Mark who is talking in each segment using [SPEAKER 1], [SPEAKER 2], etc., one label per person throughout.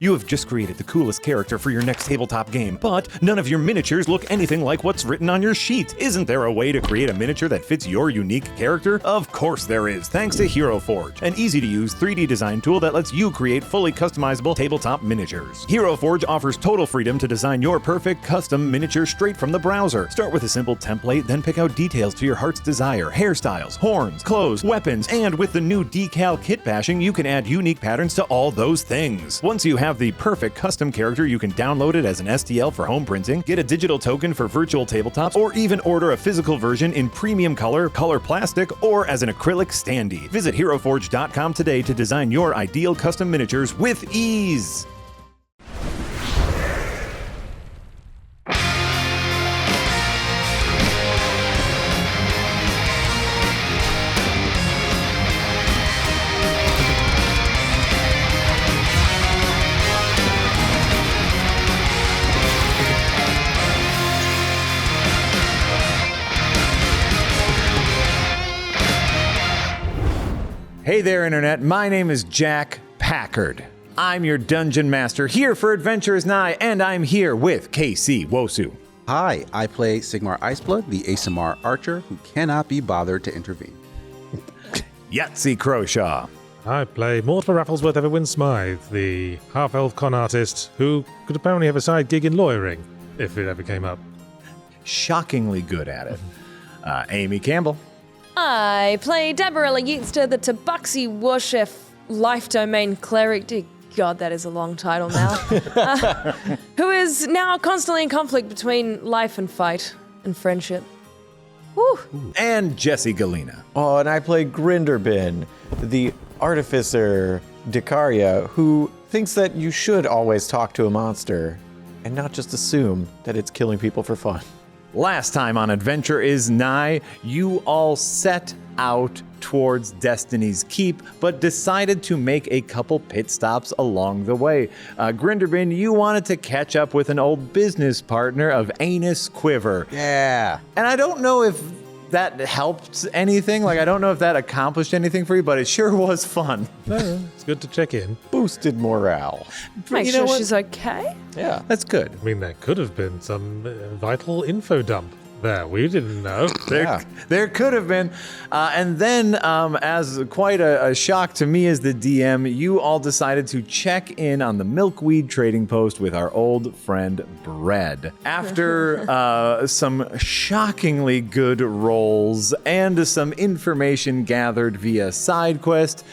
[SPEAKER 1] You have just created the coolest character for your next tabletop game, but none of your miniatures look anything like what's written on your sheet. Isn't there a way to create a miniature that fits your unique character? Of course there is, thanks to Hero Forge, an easy-to-use 3D design tool that lets you create fully customizable tabletop miniatures. Hero Forge offers total freedom to design your perfect custom miniature straight from the browser. Start with a simple template, then pick out details to your heart's desire, hairstyles, horns, clothes, weapons, and with the new decal kit bashing, you can add unique patterns to all those things. Once you have the perfect custom character, you can download it as an STL for home printing, get a digital token for virtual tabletops, or even order a physical version in premium color, color plastic, or as an acrylic standee. Visit HeroForge.com today to design your ideal custom miniatures with ease. Hey there, Internet. My name is Jack Packard. I'm your Dungeon Master here for Adventurers Nigh, and I'm here with KC Wosu.
[SPEAKER 2] Hi, I play Sigmar Iceblood, the ASMR archer who cannot be bothered to intervene.
[SPEAKER 1] Yahtzee Croshaw.
[SPEAKER 3] I play Mortimer Rafflesworth Everwin Smythe, the half-elf con artist who could apparently have a side gig in lawyering, if it ever came up.
[SPEAKER 1] Shockingly good at it. Amy Campbell.
[SPEAKER 4] I play Dabarella Yeatster, the Tabaxi Worship Life Domain Cleric. Dear God, that is a long title now. Who is now constantly in conflict between life and fight and friendship. Woo.
[SPEAKER 1] And Jesse Galena.
[SPEAKER 5] Oh, and I play Grinderbin, the artificer Dicaria, who thinks that you should always talk to a monster and not just assume that it's killing people for fun.
[SPEAKER 1] Last time on Adventure is Nigh, you all set out towards Destiny's Keep, but decided to make a couple pit stops along the way. Grinderbin, you wanted to catch up with an old business partner of Anus Quiver.
[SPEAKER 2] Yeah.
[SPEAKER 1] And I don't know if that helped anything. Like, I don't know if that accomplished anything for you, but it sure was fun.
[SPEAKER 3] It's good to check in.
[SPEAKER 5] Boosted morale.
[SPEAKER 4] Make
[SPEAKER 1] You know
[SPEAKER 4] sure
[SPEAKER 1] what?
[SPEAKER 4] she's okay.
[SPEAKER 5] Yeah.
[SPEAKER 1] That's good.
[SPEAKER 3] I mean, there could have been some vital info dump there. We didn't know.
[SPEAKER 1] There could have been. And then, as quite a shock to me as the DM, you all decided to check in on the milkweed trading post with our old friend Bread. After some shockingly good rolls and some information gathered via side quest,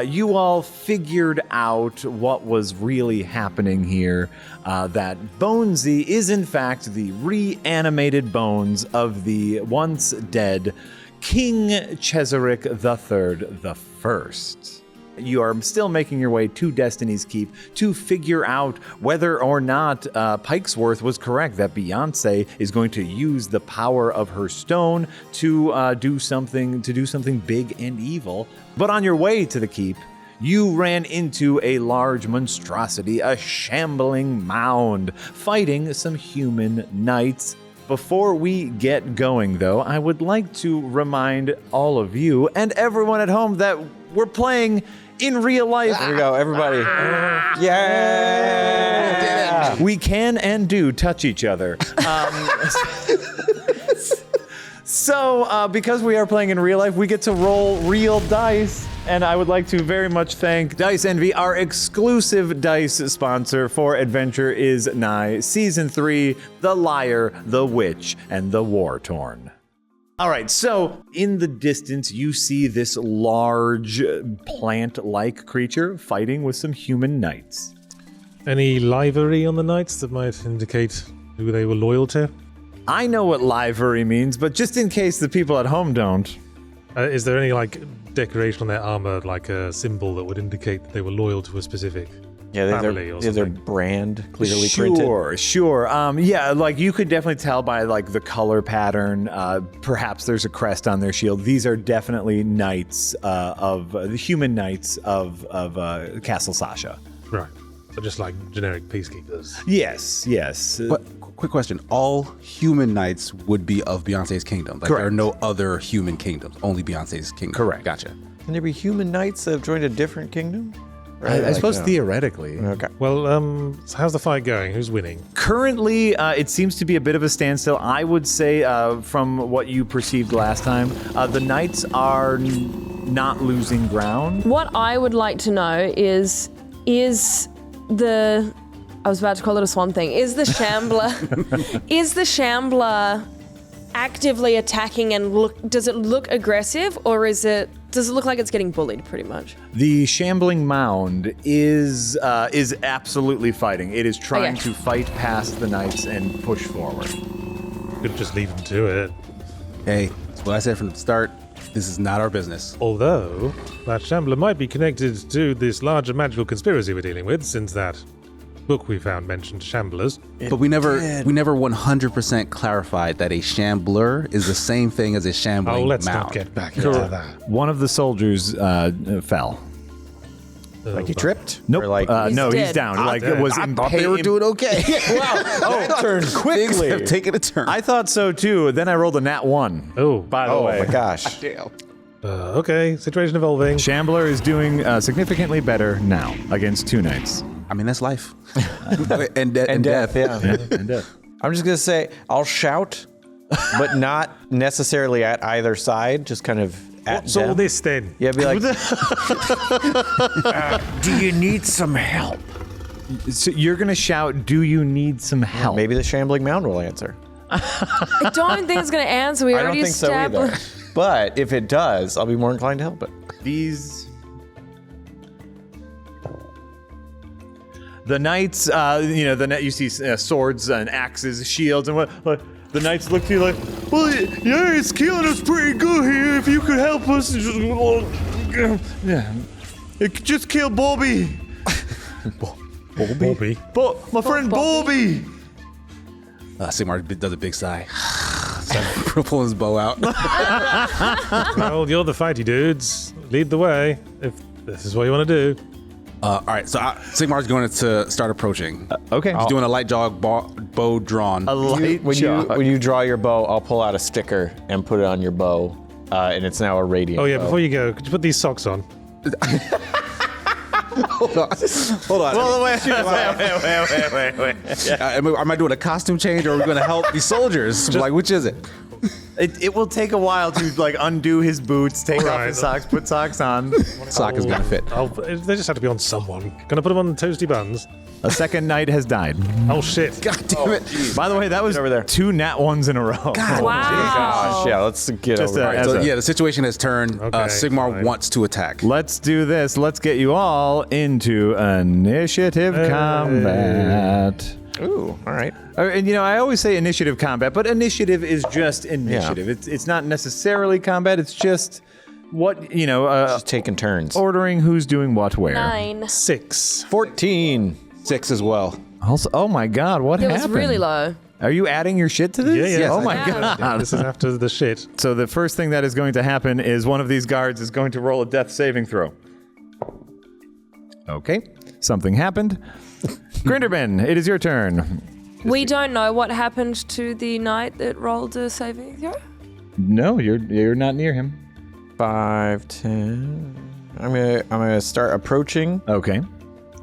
[SPEAKER 1] you all figured out what was really happening here. That Bonesy is in fact the reanimated bones of the once dead King Cheseric III the First. You are still making your way to Destiny's Keep to figure out whether or not Pikesworth was correct that Beyonce is going to use the power of her stone to do something big and evil. But on your way to the keep, you ran into a large monstrosity, a shambling mound, fighting some human knights. Before we get going, though, I would like to remind all of you and everyone at home that we're playing in real life.
[SPEAKER 5] There we go, everybody. Yeah!
[SPEAKER 1] We can and do touch each other. So, because we are playing in real life, we get to roll real dice. And I would like to very much thank Dice Envy, our exclusive dice sponsor for Adventure is Nigh, Season 3, The Liar, The Witch, and The Wartorn. All right, so in the distance, you see this large plant-like creature fighting with some human knights.
[SPEAKER 3] Any livery on the knights that might indicate who they were loyal to?
[SPEAKER 1] I know what livery means, but just in case the people at home don't.
[SPEAKER 3] Is there any, decoration on their armor, like a symbol that would indicate that they were loyal to a specific family or
[SPEAKER 5] they have their
[SPEAKER 3] something?
[SPEAKER 5] brand clearly printed.
[SPEAKER 1] Sure. Yeah, you could definitely tell by the color pattern. Perhaps there's a crest on their shield. These are definitely knights of the human knights of Castle Sasha.
[SPEAKER 3] Right. So just like generic peacekeepers.
[SPEAKER 1] Yes.
[SPEAKER 2] But quick question. All human knights would be of Beyonce's kingdom. Like, there are no other human kingdoms, only Beyonce's kingdom.
[SPEAKER 1] Correct.
[SPEAKER 2] Gotcha.
[SPEAKER 5] Can there be human knights that have joined a different kingdom? right?
[SPEAKER 1] I suppose
[SPEAKER 5] no.
[SPEAKER 1] theoretically.
[SPEAKER 5] Okay.
[SPEAKER 3] Well, so how's the fight going? Who's winning?
[SPEAKER 1] Currently, it seems to be a bit of a standstill. I would say, from what you perceived last time, the knights are not losing ground.
[SPEAKER 4] What I would like to know is the... I was about to call it a swan thing. Is the shambler... is the shambler actively attacking and does it look aggressive, or does it look like it's getting bullied pretty much?
[SPEAKER 1] The Shambling mound is absolutely fighting. It is trying to fight past the knights and push forward.
[SPEAKER 3] Could just leave them to it.
[SPEAKER 2] Hey, that's what I said from the start. This is not our business.
[SPEAKER 3] Although, that shambler might be connected to this larger magical conspiracy we're dealing with, since that book we found mentioned shamblers.
[SPEAKER 2] But we never 100% clarified that a shambler is the same thing as a shambling mound.
[SPEAKER 3] Let's not get back into that.
[SPEAKER 1] One of the soldiers fell.
[SPEAKER 5] Like he tripped?
[SPEAKER 1] Nope.
[SPEAKER 5] Or like
[SPEAKER 1] no, he's
[SPEAKER 4] dead.
[SPEAKER 1] down. Like it was.
[SPEAKER 2] I thought they were doing okay.
[SPEAKER 5] wow. Oh, turned
[SPEAKER 2] Things
[SPEAKER 5] quickly.
[SPEAKER 2] have taken a turn.
[SPEAKER 1] I thought so too. Then I rolled a nat 1.
[SPEAKER 3] Oh,
[SPEAKER 1] By the
[SPEAKER 5] Oh
[SPEAKER 1] way,
[SPEAKER 5] my gosh.
[SPEAKER 2] Damn.
[SPEAKER 3] okay. Situation evolving.
[SPEAKER 1] Shambler is doing significantly better now against 2 knights.
[SPEAKER 2] I mean, that's life. and death.
[SPEAKER 5] Yeah.
[SPEAKER 1] And
[SPEAKER 5] I'm just gonna say I'll shout, but not necessarily at either side. Just kind of at
[SPEAKER 3] What's
[SPEAKER 5] them.
[SPEAKER 3] all this then?
[SPEAKER 5] Yeah, be like, do you need some help?
[SPEAKER 1] So you're gonna shout, "Do you need some help?"
[SPEAKER 5] Maybe the shambling mound will answer.
[SPEAKER 4] I don't think it's going to answer. We
[SPEAKER 5] I don't
[SPEAKER 4] already
[SPEAKER 5] think so either.
[SPEAKER 4] established.
[SPEAKER 5] But if it does, I'll be more inclined to help it.
[SPEAKER 1] The knights, you see swords and axes, shields, and what? The knights look to you like, well, yeah, it's killing us pretty good here. If you could help us, just kill Bobby.
[SPEAKER 3] Bobby.
[SPEAKER 1] My friend Bobby.
[SPEAKER 2] Sigmar does a big sigh. Pulling his bow out.
[SPEAKER 3] Well, you're the fighty dudes. Lead the way, if this is what you want to do.
[SPEAKER 2] All right, so Sigmar's going to start approaching.
[SPEAKER 1] Okay.
[SPEAKER 2] He's doing a light jog, bow drawn.
[SPEAKER 5] When you draw your bow, I'll pull out a sticker and put it on your bow, and it's now a radiant.
[SPEAKER 3] Oh, yeah,
[SPEAKER 5] bow.
[SPEAKER 3] before you go, could you put these socks on?
[SPEAKER 2] Hold on.
[SPEAKER 1] Well, wait.
[SPEAKER 2] Am I doing a costume change, or are we going to help these soldiers? Like, which is it?
[SPEAKER 1] It will take a while to undo his boots, take off his socks, put socks on.
[SPEAKER 2] Sock is going to fit.
[SPEAKER 3] They just have to be on someone. Gonna put them on the toasty buns.
[SPEAKER 1] A second knight has died.
[SPEAKER 3] Oh, shit.
[SPEAKER 2] God damn it.
[SPEAKER 1] By the way, that was
[SPEAKER 5] over there.
[SPEAKER 1] 2 nat 1s in a row.
[SPEAKER 2] God.
[SPEAKER 4] Wow.
[SPEAKER 5] Gosh, yeah, let's get
[SPEAKER 1] Just
[SPEAKER 5] over
[SPEAKER 1] a-
[SPEAKER 5] it.
[SPEAKER 1] as
[SPEAKER 2] So,
[SPEAKER 1] a-
[SPEAKER 2] yeah, the situation has turned.
[SPEAKER 3] Okay,
[SPEAKER 2] Sigmar
[SPEAKER 3] fine.
[SPEAKER 2] wants to attack.
[SPEAKER 1] Let's do this. Let's get you all into initiative combat.
[SPEAKER 5] Ooh, all right.
[SPEAKER 1] And I always say initiative combat, but initiative is just initiative. It's not necessarily combat. It's just what
[SPEAKER 5] Just taking turns.
[SPEAKER 1] ordering who's doing what where.
[SPEAKER 4] 9.
[SPEAKER 3] 6.
[SPEAKER 5] 14.
[SPEAKER 2] 6 as well.
[SPEAKER 1] Also, oh my God, what
[SPEAKER 4] It
[SPEAKER 1] happened?
[SPEAKER 4] was really low.
[SPEAKER 1] Are you adding your shit to this?
[SPEAKER 3] Yeah.
[SPEAKER 1] Oh my
[SPEAKER 4] Yeah.
[SPEAKER 1] God.
[SPEAKER 3] This is after the shit.
[SPEAKER 1] So the first thing that is going to happen is one of these guards is going to roll a death saving throw. Okay, something happened. Grinderbin, it is your turn.
[SPEAKER 4] We don't know what happened to the knight that rolled a saving throw.
[SPEAKER 1] No, you're not near him.
[SPEAKER 5] 5, 10. I'm gonna start approaching,
[SPEAKER 1] Okay.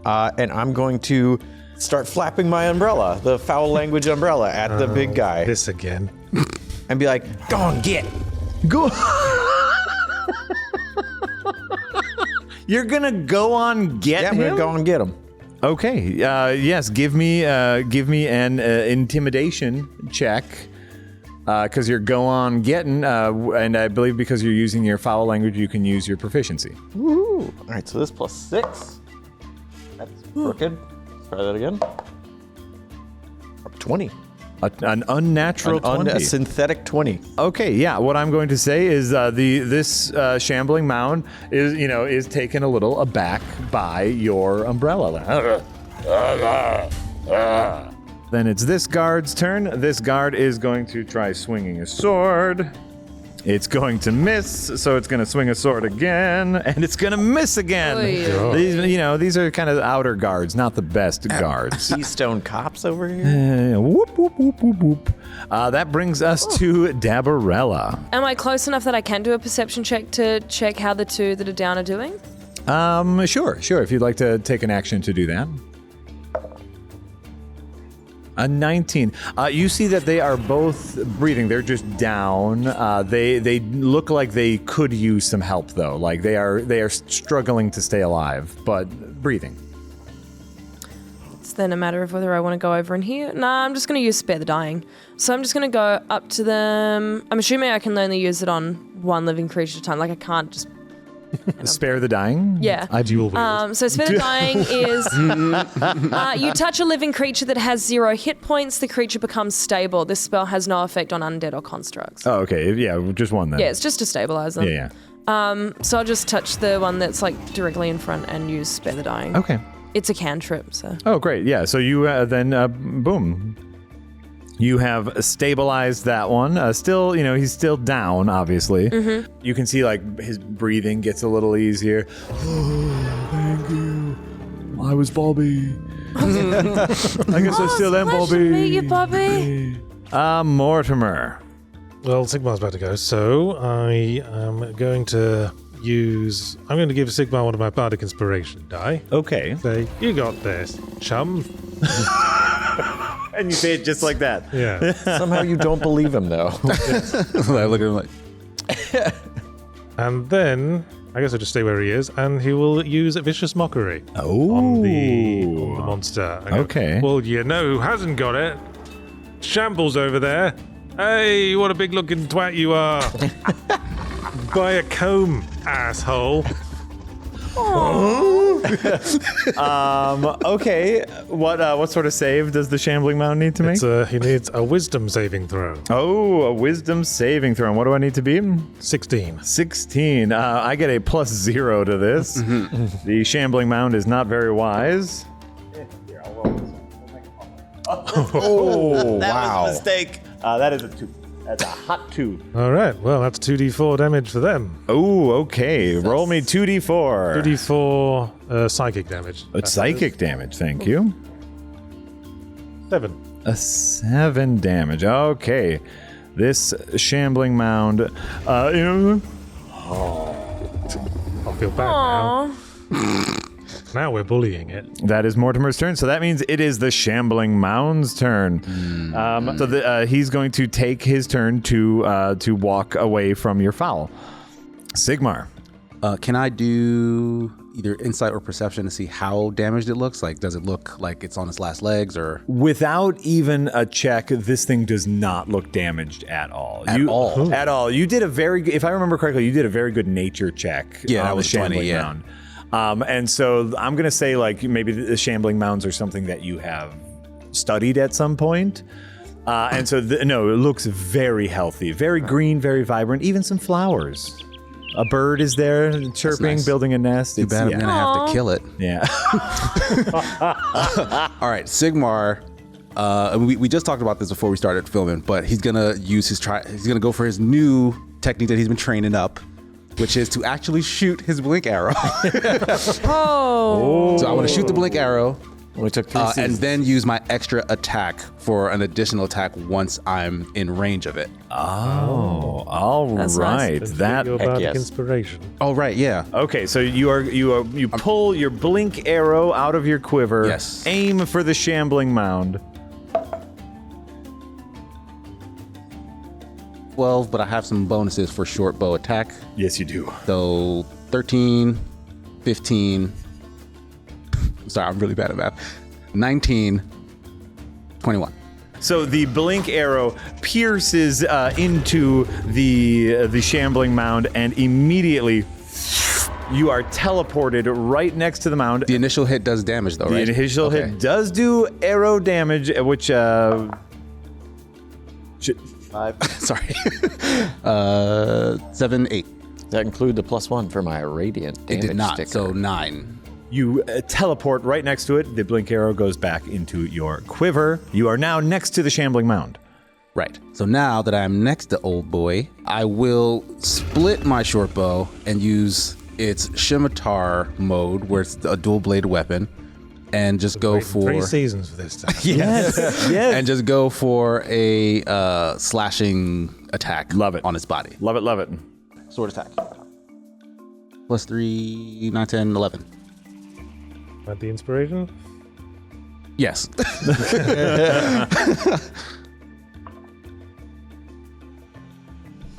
[SPEAKER 5] and I'm going to start flapping my umbrella, the foul language umbrella, at the big guy,
[SPEAKER 3] This again.
[SPEAKER 5] and be like, "Go on, get."
[SPEAKER 1] Go. You're gonna go on get
[SPEAKER 5] Yeah, I'm
[SPEAKER 1] him.
[SPEAKER 5] gonna go and get him.
[SPEAKER 1] Okay. Yes. Give me an intimidation check. Because you're go on getting, and I believe because you're using your foul language, you can use your proficiency.
[SPEAKER 5] Woo! All right, so this plus 6. That's crooked. Let's try that again. 20.
[SPEAKER 1] An unnatural 20.
[SPEAKER 5] A synthetic 20.
[SPEAKER 1] Okay, yeah. What I'm going to say is this shambling mound is taken a little aback by your umbrella. Then it's this guard's turn. This guard is going to try swinging a sword. It's going to miss, so it's going to swing a sword again, and it's going to miss again.
[SPEAKER 4] Oy.
[SPEAKER 1] These are kind of outer guards, not the best guards.
[SPEAKER 5] Keystone cops over here.
[SPEAKER 1] Whoop, whoop, whoop, whoop, whoop. That brings us to Dabarella.
[SPEAKER 4] Am I close enough that I can do a perception check to check how the two that are down are doing?
[SPEAKER 1] Sure. If you'd like to take an action to do that. A 19. You see that they are both breathing. They're just down. They look like they could use some help though. Like they are struggling to stay alive, but breathing.
[SPEAKER 4] It's then a matter of whether I want to go over in here. Nah, I'm just going to use Spare the Dying. So I'm just going to go up to them. I'm assuming I can only use it on one living creature at a time. Like I can't just...
[SPEAKER 1] Spare the Dying?
[SPEAKER 4] Yeah.
[SPEAKER 3] I dual wield.
[SPEAKER 4] So Spare the Dying is you touch a living creature that has 0 hit points, the creature becomes stable. This spell has no effect on undead or constructs.
[SPEAKER 1] Oh, okay. Yeah, just one then.
[SPEAKER 4] Yeah, it's just to stabilize them.
[SPEAKER 1] Yeah.
[SPEAKER 4] So I'll just touch the one that's like directly in front and use Spare the Dying.
[SPEAKER 1] Okay.
[SPEAKER 4] It's a cantrip, so.
[SPEAKER 1] Oh, great. Yeah. So you then, boom. You have stabilized that one. Still, he's still down, obviously. Mm-hmm. You can see, like, his breathing gets a little easier. Oh, thank you. I was Bobby. I guess I still am Bobby.
[SPEAKER 4] Pleasure to meet you, Bobby.
[SPEAKER 1] Mortimer.
[SPEAKER 3] Well, Sigmar's about to go, so I am going to give Sigmar one of my bardic inspiration die.
[SPEAKER 1] Okay.
[SPEAKER 3] Say, you got this, chum.
[SPEAKER 1] And you say it just like that.
[SPEAKER 3] Yeah.
[SPEAKER 5] Somehow you don't believe him, though.
[SPEAKER 2] I look at him like,
[SPEAKER 3] And then I guess I'll just stay where he is, and he will use a vicious mockery on the monster.
[SPEAKER 1] Okay.
[SPEAKER 3] Well, you know who hasn't got it? Shambles over there. Hey, what a big looking twat you are. Buy a comb, asshole.
[SPEAKER 1] Okay. What sort of save does the Shambling Mound need to make?
[SPEAKER 3] He needs a wisdom saving throw.
[SPEAKER 1] Oh, a wisdom saving throw. And what do I need to be?
[SPEAKER 3] 16.
[SPEAKER 1] 16. I get a +0 to this. The Shambling Mound is not very wise.
[SPEAKER 5] Oh, wow.
[SPEAKER 1] Was a mistake. That is a 2. That's a hot 2.
[SPEAKER 3] All right, well, that's 2d4 damage for them.
[SPEAKER 1] Oh, okay. Roll me 2d4.
[SPEAKER 3] 2d4 psychic damage.
[SPEAKER 1] It's psychic damage, thank you.
[SPEAKER 3] 7.
[SPEAKER 1] A 7 damage. Okay. This Shambling Mound.
[SPEAKER 3] I'll feel bad now.
[SPEAKER 4] Aww.
[SPEAKER 3] Now we're bullying it.
[SPEAKER 1] That is Mortimer's turn, so that means it is the Shambling Mound's turn. So he's going to take his turn to walk away from your foul. Sigmar.
[SPEAKER 2] can I do either insight or perception to see how damaged it looks? Like, does it look like it's on its last legs or?
[SPEAKER 1] Without even a check, this thing does not look damaged at all.
[SPEAKER 2] At all?
[SPEAKER 1] At all. You did a very, if I remember correctly, you did a very good nature check.
[SPEAKER 2] Yeah, that
[SPEAKER 1] on
[SPEAKER 2] was
[SPEAKER 1] the Shambling
[SPEAKER 2] 20, yeah.
[SPEAKER 1] Mound. And so I'm going to say like maybe the Shambling Mounds are something that you have studied at some point. And so, no, it looks very healthy, very green, very vibrant, even some flowers. A bird is there chirping,
[SPEAKER 2] nice.
[SPEAKER 1] building a nest.
[SPEAKER 2] Too bad I'm going to have to kill it.
[SPEAKER 1] Yeah.
[SPEAKER 2] All right, Sigmar. We just talked about this before we started filming, but he's gonna use he's gonna go for his new technique that he's been training up, which is to actually shoot his blink arrow.
[SPEAKER 4] Oh.
[SPEAKER 2] So I want to shoot the blink arrow,
[SPEAKER 5] We took 3
[SPEAKER 2] and
[SPEAKER 5] seasons.
[SPEAKER 2] then use my extra attack for an additional attack once I'm in range of it.
[SPEAKER 1] Oh, all
[SPEAKER 4] That's
[SPEAKER 1] right.
[SPEAKER 4] nice.
[SPEAKER 1] That
[SPEAKER 3] your bardic
[SPEAKER 5] yes.
[SPEAKER 3] inspiration.
[SPEAKER 2] Oh right, yeah.
[SPEAKER 1] okay. So you pull your blink arrow out of your quiver.
[SPEAKER 2] Yes.
[SPEAKER 1] Aim for the Shambling Mound.
[SPEAKER 2] 12, but I have some bonuses for short bow attack.
[SPEAKER 1] Yes, you do.
[SPEAKER 2] So 13, 15. Sorry, I'm really bad at math. 19, 21.
[SPEAKER 1] So the blink arrow pierces into the Shambling Mound, and immediately you are teleported right next to the mound.
[SPEAKER 2] The initial hit does damage though, right?
[SPEAKER 1] The initial hit does do arrow damage, which
[SPEAKER 2] 5. Sorry. 7, 8.
[SPEAKER 5] Does that include the +1 for my radiant damage
[SPEAKER 2] It did not.
[SPEAKER 5] sticker?
[SPEAKER 2] So 9.
[SPEAKER 1] you teleport right next to it. The blink arrow goes back into your quiver. You are now next to the Shambling Mound.
[SPEAKER 2] Right. So now that I'm next to old boy, I will split my short bow and use its scimitar mode, where it's a dual-bladed weapon, and just go
[SPEAKER 3] Wait,
[SPEAKER 2] for
[SPEAKER 3] 3 seasons for this time.
[SPEAKER 1] Yes.
[SPEAKER 2] and just go for a slashing attack.
[SPEAKER 1] Love it.
[SPEAKER 2] On its body.
[SPEAKER 1] Love it, love it.
[SPEAKER 2] Sword attack. plus 3, 9, 10, 11.
[SPEAKER 3] Had the inspiration?
[SPEAKER 2] Yes.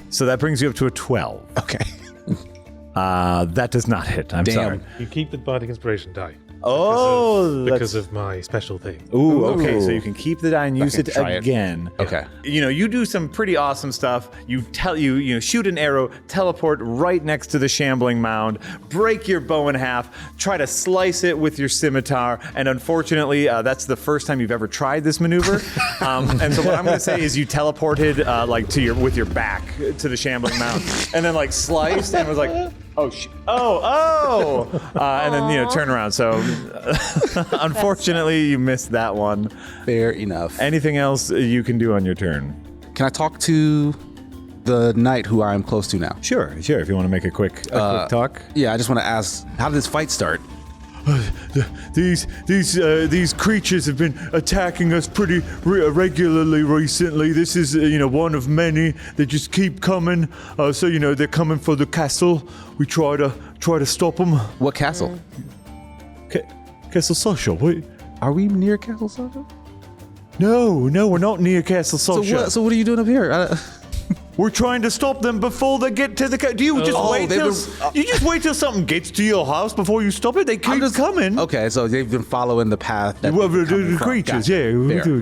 [SPEAKER 1] So that brings you up to a 12.
[SPEAKER 2] Okay.
[SPEAKER 1] That does not hit. I'm
[SPEAKER 2] Damn.
[SPEAKER 1] sorry.
[SPEAKER 3] You keep the bardic inspiration die.
[SPEAKER 1] Oh,
[SPEAKER 3] Because of my special thing.
[SPEAKER 1] Ooh, okay. So you can keep the die and use
[SPEAKER 2] can
[SPEAKER 1] it
[SPEAKER 2] try it.
[SPEAKER 1] again.
[SPEAKER 2] Okay.
[SPEAKER 1] You know, you do some pretty awesome stuff. You shoot an arrow, teleport right next to the shambling mound, break your bow in half, try to slice it with your scimitar, and unfortunately, that's the first time you've ever tried this maneuver. And so what I'm going to say is you teleported with your back to the shambling mound, and then like sliced and was like, and then turn around. So unfortunately, you missed that one.
[SPEAKER 2] Fair enough.
[SPEAKER 1] Anything else you can do on your turn?
[SPEAKER 2] Can I talk to the knight who I'm close to now?
[SPEAKER 1] Sure. If you want to make a quick talk.
[SPEAKER 2] Yeah, I just want to ask, how did this fight start?
[SPEAKER 6] These creatures have been attacking us pretty regularly recently. This is one of many. They just keep coming. So they're coming for the castle. We try to stop them.
[SPEAKER 2] What castle?
[SPEAKER 6] Castle Social. Wait.
[SPEAKER 2] Are we near Castle Sasha?
[SPEAKER 6] No, we're not near Castle Social.
[SPEAKER 2] So what are you doing up here?
[SPEAKER 6] We're trying to stop them before they get to the. Do you just you just wait till something gets to your house before you stop it? They keep coming.
[SPEAKER 2] Okay, so they've been following the path. That
[SPEAKER 6] Well,
[SPEAKER 2] they've been
[SPEAKER 6] the
[SPEAKER 2] coming from.
[SPEAKER 6] creatures,
[SPEAKER 2] Gotcha. Fair.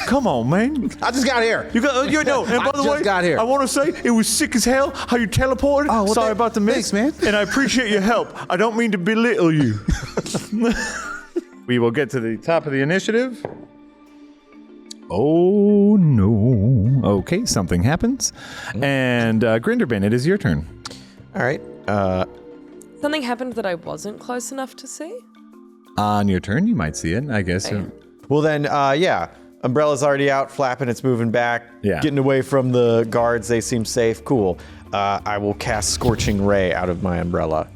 [SPEAKER 6] Come on, man.
[SPEAKER 2] I just got here.
[SPEAKER 6] You know, and by
[SPEAKER 2] I
[SPEAKER 6] the
[SPEAKER 2] just
[SPEAKER 6] way,
[SPEAKER 2] got here.
[SPEAKER 6] I want to say it was sick as hell how you teleported.
[SPEAKER 2] Oh, well,
[SPEAKER 6] Sorry about the miss,
[SPEAKER 2] thanks, man.
[SPEAKER 6] And I appreciate your help. I don't mean to belittle you.
[SPEAKER 1] We will get to the top of the initiative. Oh no. Okay, something happens. And Grinderbin, it is your turn.
[SPEAKER 5] All right.
[SPEAKER 4] Something happened that I wasn't close enough to see.
[SPEAKER 1] On your turn, you might see it, I guess.
[SPEAKER 5] Well then, yeah. Umbrella's already out, flapping. It's moving back.
[SPEAKER 1] Yeah.
[SPEAKER 5] Getting away from the guards. They seem safe. Cool. I will cast Scorching Ray out of my umbrella.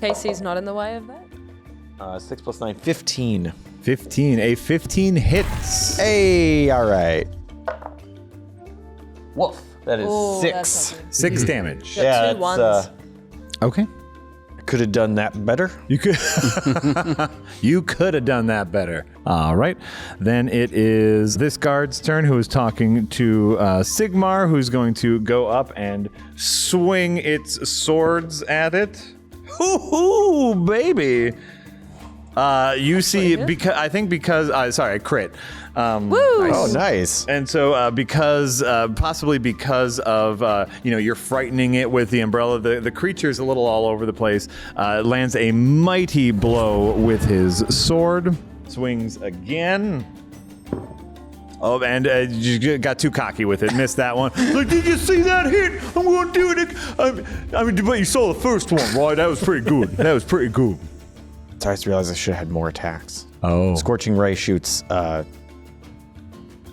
[SPEAKER 4] Casey's not in the way of that.
[SPEAKER 5] 6 plus 9, 15.
[SPEAKER 1] 15. A 15 hits.
[SPEAKER 5] Hey, all right. Woof. That is
[SPEAKER 4] Ooh,
[SPEAKER 5] 6.
[SPEAKER 4] that's not good.
[SPEAKER 1] 6 damage.
[SPEAKER 4] Got two ones.
[SPEAKER 1] Okay.
[SPEAKER 5] Could have done that better.
[SPEAKER 1] You could you could have done that better. All right. Then it is this guard's turn, who is talking to Sigmar, who's going to go up and swing its swords at it. Hoo-hoo, baby. You see, sorry, crit.
[SPEAKER 4] Woo!
[SPEAKER 5] Oh, nice.
[SPEAKER 1] And so, possibly because of, you're frightening it with the umbrella, the creature's a little all over the place, lands a mighty blow with his sword, swings again. Oh, and you got too cocky with it, missed that one.
[SPEAKER 6] Like, did you see that hit? I'm going to do it. But you saw the first one, right? That was pretty good.
[SPEAKER 5] So I just realized I should have had more attacks.
[SPEAKER 1] Oh.
[SPEAKER 5] Scorching Ray shoots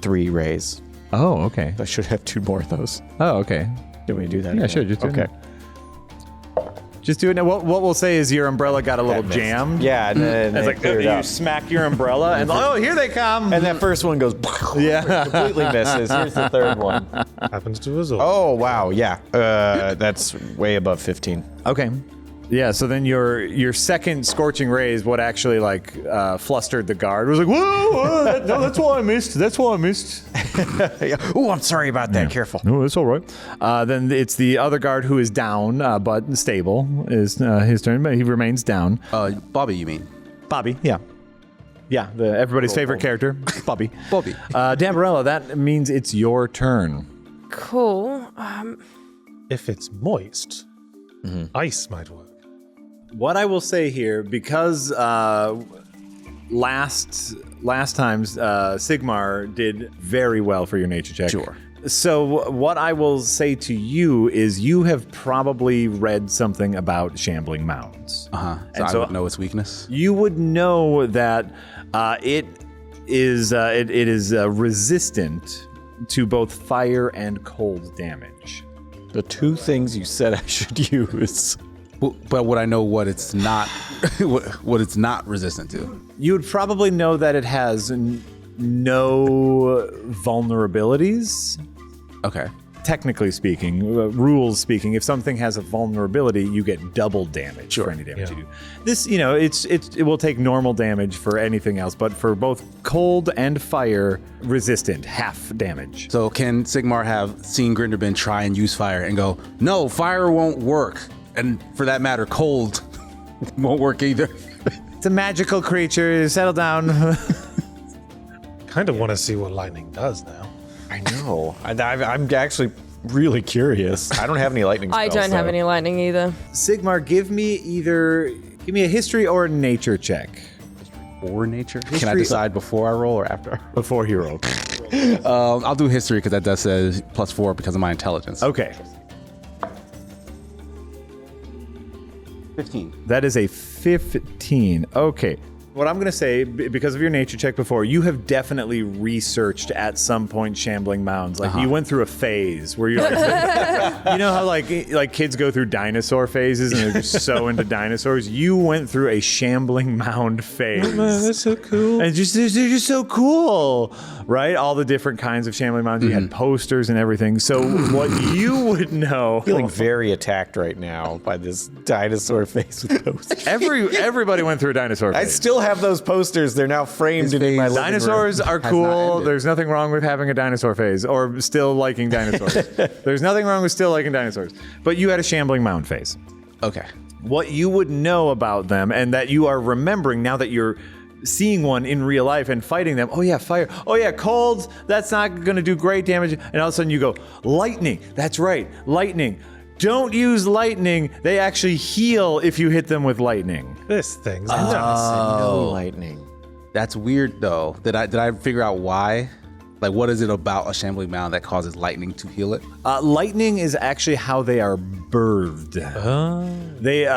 [SPEAKER 5] 3 rays.
[SPEAKER 1] Oh, okay.
[SPEAKER 5] I should have 2 more of those.
[SPEAKER 1] Oh, okay.
[SPEAKER 5] Do we do that?
[SPEAKER 1] Yeah,
[SPEAKER 5] again?
[SPEAKER 1] sure, just do it
[SPEAKER 5] Okay.
[SPEAKER 1] Just do it now. What we'll say is your umbrella got a little
[SPEAKER 5] That missed.
[SPEAKER 1] jammed.
[SPEAKER 5] Yeah, and then
[SPEAKER 1] It's
[SPEAKER 5] it
[SPEAKER 1] like
[SPEAKER 5] cleared
[SPEAKER 1] you
[SPEAKER 5] up.
[SPEAKER 1] smack your umbrella and here they come.
[SPEAKER 5] And that first one goes
[SPEAKER 1] Yeah.
[SPEAKER 5] completely misses. Here's the third one.
[SPEAKER 3] Happens to us all.
[SPEAKER 5] Oh, wow. Yeah. That's way above 15.
[SPEAKER 1] Okay. Yeah, so then your second scorching ray is what actually flustered the guard. It was like,
[SPEAKER 6] whoa, no, that's why I missed.
[SPEAKER 5] Oh, I'm sorry about that. Careful.
[SPEAKER 1] no, that's all right. Then it's the other guard who is down, but stable is his turn, but he remains down.
[SPEAKER 2] Bobby, you mean?
[SPEAKER 1] Bobby, yeah. Yeah, everybody's favorite character, Bobby.
[SPEAKER 2] Bobby.
[SPEAKER 1] Dambarella, that means it's your turn.
[SPEAKER 4] Cool.
[SPEAKER 3] If it's moist, ice might work.
[SPEAKER 1] What I will say here, because last times Sigmar did very well for your nature check.
[SPEAKER 2] Sure.
[SPEAKER 1] So what I will say to you is you have probably read something about shambling mounds.
[SPEAKER 2] So
[SPEAKER 1] And
[SPEAKER 2] I
[SPEAKER 1] so-
[SPEAKER 2] would know its weakness.
[SPEAKER 1] You would know that it is resistant to both fire and cold damage.
[SPEAKER 5] The 2 things you said I should use.
[SPEAKER 2] But would I know what it's not what it's not resistant to?
[SPEAKER 1] You would probably know that it has no vulnerabilities.
[SPEAKER 2] Okay.
[SPEAKER 1] technically speaking, rules speaking, if something has a vulnerability, you get double damage for any damage you do. This, it will take normal damage for anything else, but for both cold and fire resistant, half damage.
[SPEAKER 2] So can Sigmar have seen Grinderbin try and use fire and go, no, fire won't work. And for that matter, cold won't work either.
[SPEAKER 1] It's a magical creature. Settle down.
[SPEAKER 3] Kind of want to see what lightning does now.
[SPEAKER 5] I know. I'm actually really curious. I don't have any lightning spells.
[SPEAKER 4] I don't have any lightning either.
[SPEAKER 1] Sigmar, give me a history or a nature check.
[SPEAKER 2] Or nature? Can I decide before I roll or after?
[SPEAKER 1] Before he rolls.
[SPEAKER 2] I'll do history because that does say +4 because of my intelligence.
[SPEAKER 1] Okay.
[SPEAKER 2] 15.
[SPEAKER 1] That is a 15. Okay. What I'm going to say, because of your nature check before, you have definitely researched at some point shambling mounds. Like you went through a phase where you're like, you know how like kids go through dinosaur phases and they're just so into dinosaurs? You went through a shambling mound phase.
[SPEAKER 3] Oh, man, that's so cool.
[SPEAKER 1] And they're just so cool, right? All the different kinds of shambling mounds. You had posters and everything. So what you would know...
[SPEAKER 5] Feeling very attacked right now by this dinosaur face with posters.
[SPEAKER 1] Everybody went through a dinosaur phase.
[SPEAKER 5] I still have those posters. They're now framed in my living room.
[SPEAKER 1] Dinosaurs are
[SPEAKER 2] Has not
[SPEAKER 1] cool.
[SPEAKER 2] ended.
[SPEAKER 1] There's nothing wrong with having a dinosaur phase or still liking dinosaurs. There's nothing wrong with still liking dinosaurs. But you had a shambling mound phase.
[SPEAKER 2] Okay.
[SPEAKER 1] What you would know about them and that you are remembering now that you're seeing one in real life and fighting them. Oh yeah, fire. Oh yeah, cold. That's not going to do great damage. And all of a sudden you go, lightning. That's right, lightning. Don't use lightning. They actually heal if you hit them with lightning.
[SPEAKER 3] This thing's nuts.
[SPEAKER 5] No lightning.
[SPEAKER 2] That's weird though. Did I figure out why? Like, what is it about a shambling mound that causes lightning to heal it?
[SPEAKER 1] Lightning is actually how they are birthed. They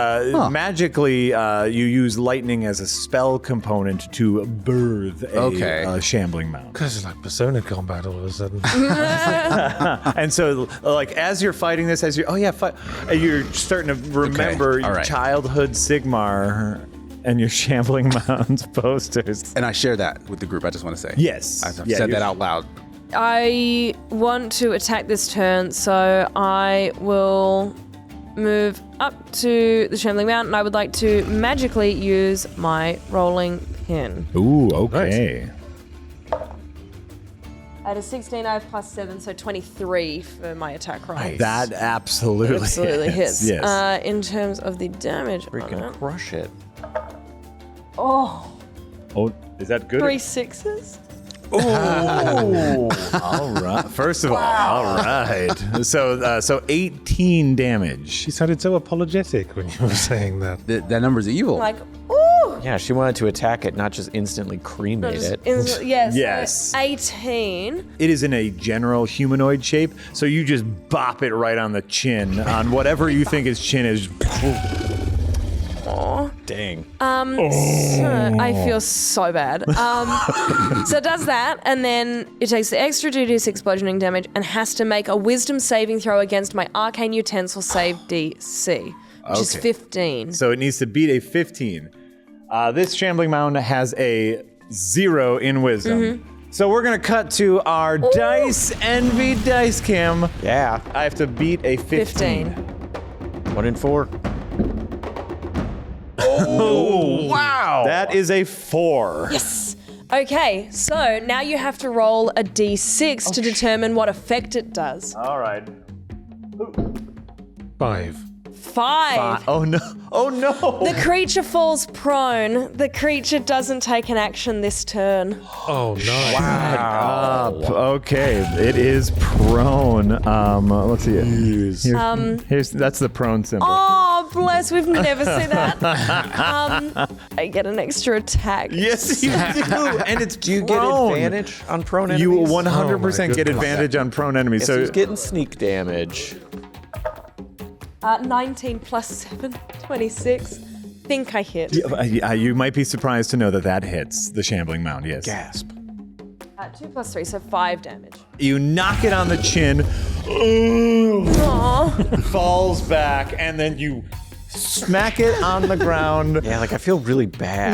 [SPEAKER 1] magically you use lightning as a spell component to birth a shambling mound.
[SPEAKER 3] Because it's like Persona combat all of a sudden.
[SPEAKER 1] And so, like, as you're fighting this, you're starting to remember your childhood Sigmar and your shambling mounds posters.
[SPEAKER 2] And I share that with the group, I just want to say.
[SPEAKER 1] Yes.
[SPEAKER 2] I've said that out loud.
[SPEAKER 4] I want to attack this turn, so I will move up to the Shambling Mound, and I would like to magically use my rolling pin.
[SPEAKER 1] Ooh, okay.
[SPEAKER 4] At a 16, I have +7, so 23 for my attack roll.
[SPEAKER 1] That absolutely
[SPEAKER 4] hits.
[SPEAKER 1] Yes.
[SPEAKER 4] In terms of the damage on
[SPEAKER 5] Freaking
[SPEAKER 4] it.
[SPEAKER 5] crush it.
[SPEAKER 4] Oh,
[SPEAKER 1] Oh, is that good?
[SPEAKER 4] 3 6s.
[SPEAKER 1] Oh, all right. First of all right. So 18 damage.
[SPEAKER 3] She sounded so apologetic when you were saying that.
[SPEAKER 2] That number's evil.
[SPEAKER 4] Like, ooh.
[SPEAKER 5] Yeah, she wanted to attack it, not just instantly cremate it.
[SPEAKER 4] Yes.
[SPEAKER 1] Yes.
[SPEAKER 4] 18.
[SPEAKER 1] It is in a general humanoid shape, so you just bop it right on the chin, on whatever you think his chin is.
[SPEAKER 4] Aw.
[SPEAKER 5] Dang.
[SPEAKER 4] So I feel so bad. So it does that, and then it takes the extra 2d6 bludgeoning damage and has to make a wisdom saving throw against my arcane utensil save DC, which is 15.
[SPEAKER 1] So it needs to beat a 15. This shambling mound has a 0 in wisdom. So we're going to cut to our Dice Envy Dice Cam.
[SPEAKER 5] Yeah.
[SPEAKER 1] I have to beat a 15.
[SPEAKER 5] 1 in 4.
[SPEAKER 1] Oh, wow. That is a 4.
[SPEAKER 4] Yes. Okay, so now you have to roll a d6 to determine what effect it does.
[SPEAKER 1] All right.
[SPEAKER 3] 5.
[SPEAKER 4] 5.
[SPEAKER 1] Oh, no. Oh, no.
[SPEAKER 4] The creature falls prone. The creature doesn't take an action this turn.
[SPEAKER 3] Oh, no.
[SPEAKER 1] Up. Okay, it is prone. Let's see it. Here's that's the prone symbol.
[SPEAKER 4] Oh, bless, we've never seen that. I get an extra attack.
[SPEAKER 1] Yes, you do. And it's
[SPEAKER 5] Do you get advantage on prone enemies?
[SPEAKER 1] You 100%
[SPEAKER 3] Oh,
[SPEAKER 1] get
[SPEAKER 3] my
[SPEAKER 1] advantage on prone enemies.
[SPEAKER 5] Guess
[SPEAKER 1] So
[SPEAKER 5] who's getting sneak damage?
[SPEAKER 4] 19 plus 7, 26. Think I hit.
[SPEAKER 1] you might be surprised to know that hits the shambling mound. Yes.
[SPEAKER 5] Gasp.
[SPEAKER 4] 2 plus 3, so 5 damage.
[SPEAKER 1] You knock it on the chin.
[SPEAKER 4] Aww.
[SPEAKER 1] Falls back, and then you smack it on the ground.
[SPEAKER 5] Yeah, like I feel really bad.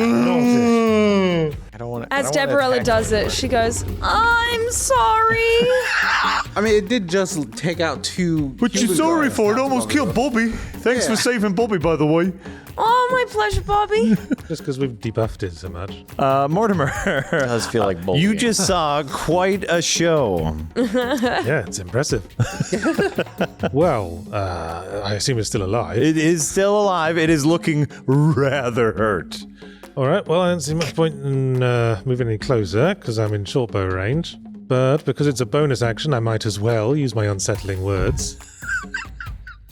[SPEAKER 5] God, don't want to.
[SPEAKER 4] As Deborella does it, she goes, I'm sorry.
[SPEAKER 2] I mean, it did just take out 2.
[SPEAKER 6] What you sorry for? It almost killed Bobby. Thanks for saving Bobby, by the way.
[SPEAKER 4] Oh, my pleasure, Bobby.
[SPEAKER 3] Just because we've debuffed it so much.
[SPEAKER 1] Mortimer,
[SPEAKER 5] It does feel like bullshit.
[SPEAKER 1] you just saw quite a show.
[SPEAKER 3] Yeah, it's impressive. Well, I assume it's still alive.
[SPEAKER 1] It is still alive. It is looking rather hurt.
[SPEAKER 3] All right, well, I don't see much point in moving any closer because I'm in short bow range. But because it's a bonus action, I might as well use my unsettling words.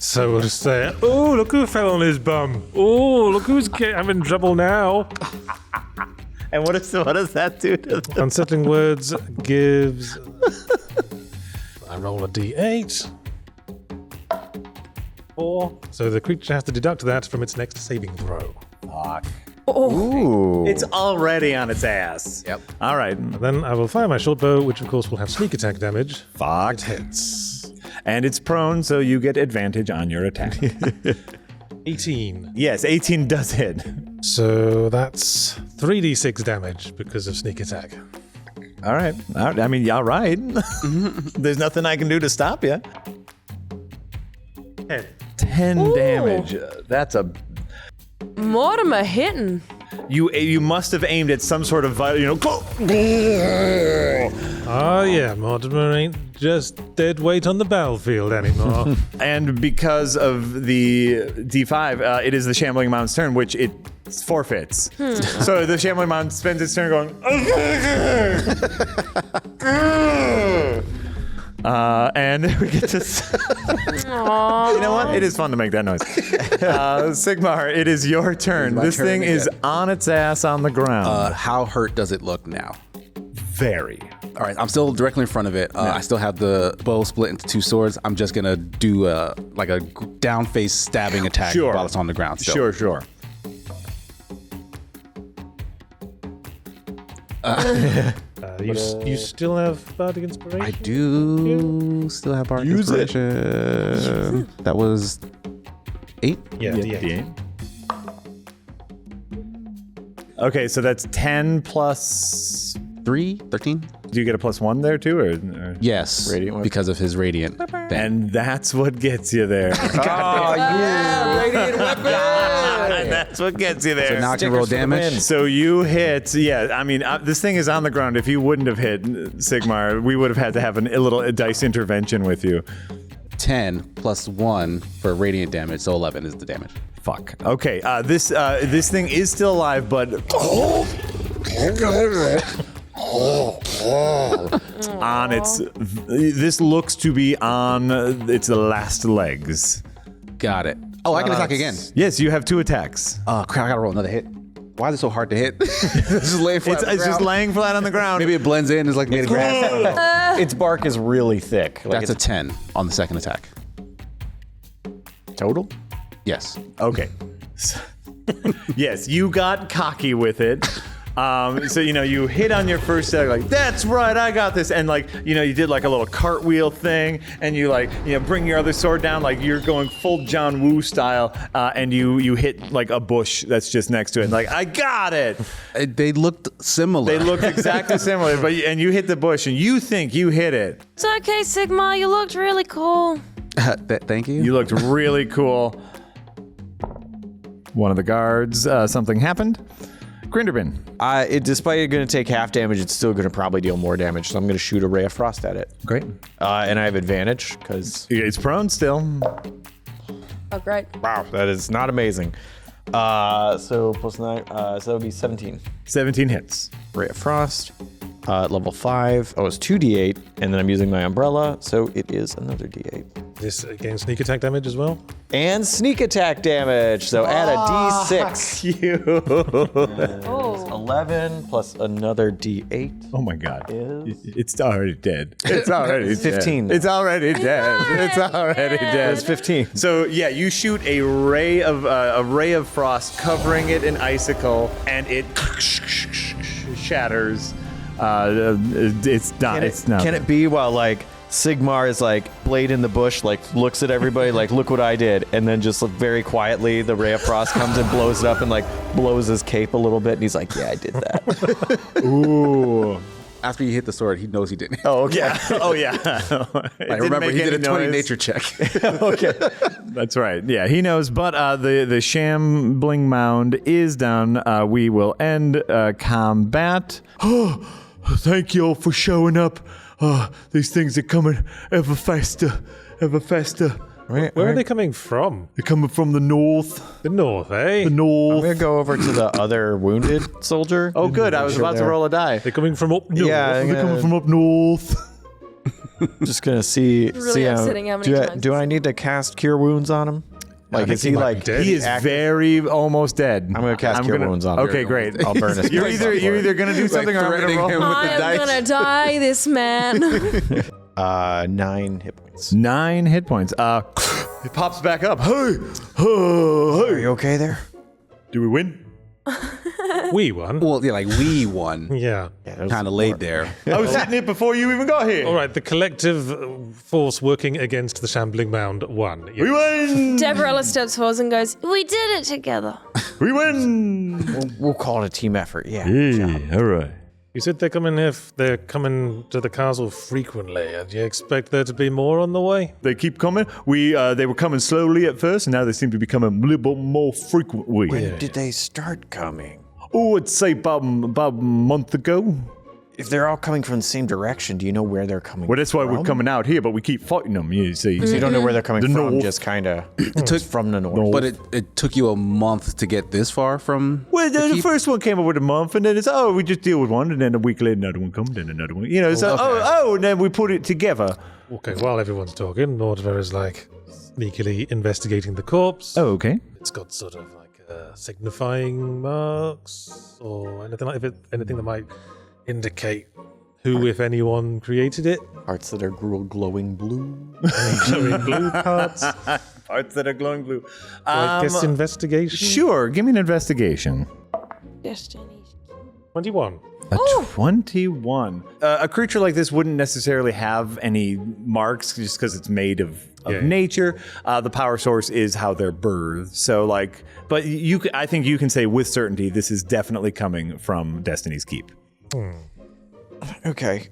[SPEAKER 3] So we'll just say, oh, look who fell on his bum. Oh, look who's having trouble now.
[SPEAKER 1] And what does that do to them?
[SPEAKER 3] Unsettling words gives... I roll a d8. 4. So the creature has to deduct that from its next saving throw.
[SPEAKER 1] Fuck.
[SPEAKER 5] Ooh.
[SPEAKER 1] It's already on its ass.
[SPEAKER 2] Yep.
[SPEAKER 1] All right.
[SPEAKER 3] And then I will fire my short bow, which of course will have sneak attack damage.
[SPEAKER 1] Fuck.
[SPEAKER 3] It hits.
[SPEAKER 1] And it's prone, so you get advantage on your attack.
[SPEAKER 3] 18.
[SPEAKER 1] Yes, 18 does hit.
[SPEAKER 3] So that's 3d6 damage because of sneak attack.
[SPEAKER 1] All right. I mean, all right. There's nothing I can do to stop you. 10
[SPEAKER 4] Ooh.
[SPEAKER 1] damage. That's a...
[SPEAKER 4] Mortimer hitting.
[SPEAKER 1] You must have aimed at some sort of vital,
[SPEAKER 3] Oh yeah, Mortimer ain't just dead weight on the battlefield anymore.
[SPEAKER 1] and because of the D5, it is the Shambling Mound's turn, which it forfeits. So the Shambling Mound spends its turn going, and we get to. You know what? It is fun to make that noise. Sigmar, it is your turn.
[SPEAKER 2] my
[SPEAKER 1] This
[SPEAKER 2] turn
[SPEAKER 1] thing is
[SPEAKER 2] again.
[SPEAKER 1] on its ass on the ground.
[SPEAKER 2] How hurt does it look now?
[SPEAKER 1] Very.
[SPEAKER 2] All right, I'm still directly in front of it. I still have the bow split into 2 swords. I'm just gonna do a down face stabbing attack
[SPEAKER 1] Sure.
[SPEAKER 2] while it's on the ground. Still.
[SPEAKER 1] Sure.
[SPEAKER 3] You still have Bardic Inspiration?
[SPEAKER 2] I do still have Bardic Inspiration. That was 8.
[SPEAKER 3] Yeah, D8.
[SPEAKER 1] D8. Okay, so that's 10 plus.
[SPEAKER 2] 3, 13.
[SPEAKER 1] Do you get a +1 there too, or?
[SPEAKER 2] Yes,
[SPEAKER 5] Radiant weapon.
[SPEAKER 2] because of his radiant. thing.
[SPEAKER 1] And that's what gets you there.
[SPEAKER 5] Radiant weapon.
[SPEAKER 1] And that's what gets you there.
[SPEAKER 2] So now I can roll damage.
[SPEAKER 1] So you hit, yeah. I mean, this thing is on the ground. If you wouldn't have hit Sigmar, we would have had to have a little dice intervention with you.
[SPEAKER 2] 10 plus 1 for radiant damage, so 11 is the damage.
[SPEAKER 1] Fuck. Okay. This thing is still alive, but on its. This looks to be on its last legs.
[SPEAKER 2] Got it. Oh, I can attack again.
[SPEAKER 1] Yes, you have 2 attacks.
[SPEAKER 2] Crap, I gotta roll another hit. Why is it so hard to hit? It's just laying flat.
[SPEAKER 1] It's just laying flat on the ground.
[SPEAKER 2] Maybe it blends in. It's like made of grass.
[SPEAKER 5] Its bark is really thick. Like
[SPEAKER 2] That's a 10 on the second attack.
[SPEAKER 5] total.
[SPEAKER 2] Yes.
[SPEAKER 1] Okay. Yes, you got cocky with it. So, you hit on your first attack, like, that's right, I got this. And, you did like a little cartwheel thing, and you, bring your other sword down, like you're going full John Woo style, and you hit, like, a bush that's just next to it. And, I got it.
[SPEAKER 2] They looked similar.
[SPEAKER 1] They looked exactly similar, and you hit the bush, and you think you hit it.
[SPEAKER 4] It's okay, Sigma. You looked really cool.
[SPEAKER 2] Thank you.
[SPEAKER 1] You looked really cool. One of the guards, something happened. Grinderbin.
[SPEAKER 5] Despite it going to take half damage, it's still going to probably deal more damage. So I'm going to shoot a ray of frost at it.
[SPEAKER 1] Great.
[SPEAKER 5] And I have advantage because
[SPEAKER 1] It's prone still.
[SPEAKER 4] Oh, great.
[SPEAKER 5] wow, that is not amazing. So plus 9, so that would be 17.
[SPEAKER 1] 17 hits.
[SPEAKER 5] Ray of frost. Level 5. Oh, it's 2d8, and then I'm using my umbrella, so it is another d8.
[SPEAKER 3] This against sneak attack damage as well?
[SPEAKER 5] And sneak attack damage. So add a d6.
[SPEAKER 1] You.
[SPEAKER 4] Oh.
[SPEAKER 5] 11 plus another d8.
[SPEAKER 1] Oh my God.
[SPEAKER 5] Is-
[SPEAKER 1] It's already dead. It's already
[SPEAKER 5] 15
[SPEAKER 1] dead.
[SPEAKER 5] now.
[SPEAKER 1] It's already dead. It's already dead.
[SPEAKER 5] It's 15.
[SPEAKER 1] So yeah, you shoot a ray of frost covering it in icicle, and it shatters. It's not.
[SPEAKER 5] Can it be while Sigmar is like blade in the bush, like looks at everybody like, look what I did. And then just very quietly, the Ray of Frost comes and blows it up and like blows his cape a little bit. And he's like, yeah, I did that.
[SPEAKER 1] Ooh.
[SPEAKER 2] After he hit the sword, he knows he didn't.
[SPEAKER 5] Oh, okay.
[SPEAKER 1] Yeah. Oh, yeah.
[SPEAKER 2] I remember he did a 20 nature check.
[SPEAKER 5] Okay.
[SPEAKER 1] That's right. Yeah, he knows. But the Shambling mound is done. We will end combat.
[SPEAKER 6] Thank you all for showing up. These things are coming ever faster, ever faster.
[SPEAKER 3] Where are they coming from?
[SPEAKER 6] They're coming from the north.
[SPEAKER 3] The north, eh?
[SPEAKER 6] The
[SPEAKER 5] I'm
[SPEAKER 6] north.
[SPEAKER 5] going to go over to the other wounded soldier.
[SPEAKER 1] Oh, good. I was about to roll a die.
[SPEAKER 3] They're coming from up north.
[SPEAKER 5] Yeah,
[SPEAKER 6] They're coming from up north.
[SPEAKER 5] just going to see.
[SPEAKER 4] Really upsetting how many times
[SPEAKER 5] do I need to cast Cure Wounds on him? Like, is he
[SPEAKER 3] might
[SPEAKER 5] like.
[SPEAKER 3] be dead.
[SPEAKER 1] He is very almost dead.
[SPEAKER 5] I'm going to cast Cure Wounds on him.
[SPEAKER 1] Okay, great.
[SPEAKER 5] I'll burn his
[SPEAKER 1] You're either going to do something or I'm going to
[SPEAKER 2] threatening
[SPEAKER 1] roll.
[SPEAKER 2] him with the
[SPEAKER 4] I am
[SPEAKER 2] dice.
[SPEAKER 4] gonna die, this man.
[SPEAKER 5] 9 hit points.
[SPEAKER 1] 9 hit points. It pops back up.
[SPEAKER 6] Hey,
[SPEAKER 5] Are you okay there?
[SPEAKER 6] do we win?
[SPEAKER 3] We won.
[SPEAKER 2] Well, yeah, like we won.
[SPEAKER 3] Yeah.
[SPEAKER 2] Kind of laid there.
[SPEAKER 6] I was sitting here before you even got here.
[SPEAKER 3] All right, the collective force working against the Shambling Mound won.
[SPEAKER 6] We win.
[SPEAKER 4] Deborah steps forward and goes, "We did it together."
[SPEAKER 6] We win.
[SPEAKER 5] We'll call it a team effort. Yeah.
[SPEAKER 6] Hey, all right.
[SPEAKER 3] You said they're coming to the castle frequently, and you expect there to be more on the way?
[SPEAKER 6] They keep coming. They were coming slowly at first, and now they seem to be coming a little bit more frequently.
[SPEAKER 5] When did they start coming?
[SPEAKER 6] Oh, I'd say about a month ago.
[SPEAKER 5] If they're all coming from the same direction, do you know where they're coming from?
[SPEAKER 6] Well, that's why we're coming out here, but we keep fighting them, you see.
[SPEAKER 5] So you don't know where they're coming
[SPEAKER 6] The
[SPEAKER 5] from,
[SPEAKER 6] north.
[SPEAKER 5] just kind of from the north.
[SPEAKER 2] But it took you a month to get this far from.
[SPEAKER 6] Well, the first one came up with a month, and then it's, we just deal with one, and then a week later another one comes, then another one. You know, so, and then we put it together.
[SPEAKER 3] Okay, while everyone's talking, Mortimer is like sneakily investigating the corpse.
[SPEAKER 1] Oh, okay.
[SPEAKER 3] It's got sort of like signifying marks or anything that might indicate who, if anyone, created it.
[SPEAKER 5] Parts that are glowing blue.
[SPEAKER 3] Glowing blue parts.
[SPEAKER 1] Parts that are glowing blue.
[SPEAKER 3] I guess investigation.
[SPEAKER 1] Sure, give me an investigation.
[SPEAKER 4] Destiny.
[SPEAKER 3] 21.
[SPEAKER 1] A 21. A creature like this wouldn't necessarily have any marks just because it's made of
[SPEAKER 3] Yeah.
[SPEAKER 1] nature. The power source is how they're birthed. So, like, but I think you can say with certainty this is definitely coming from Destiny's Keep.
[SPEAKER 5] Okay.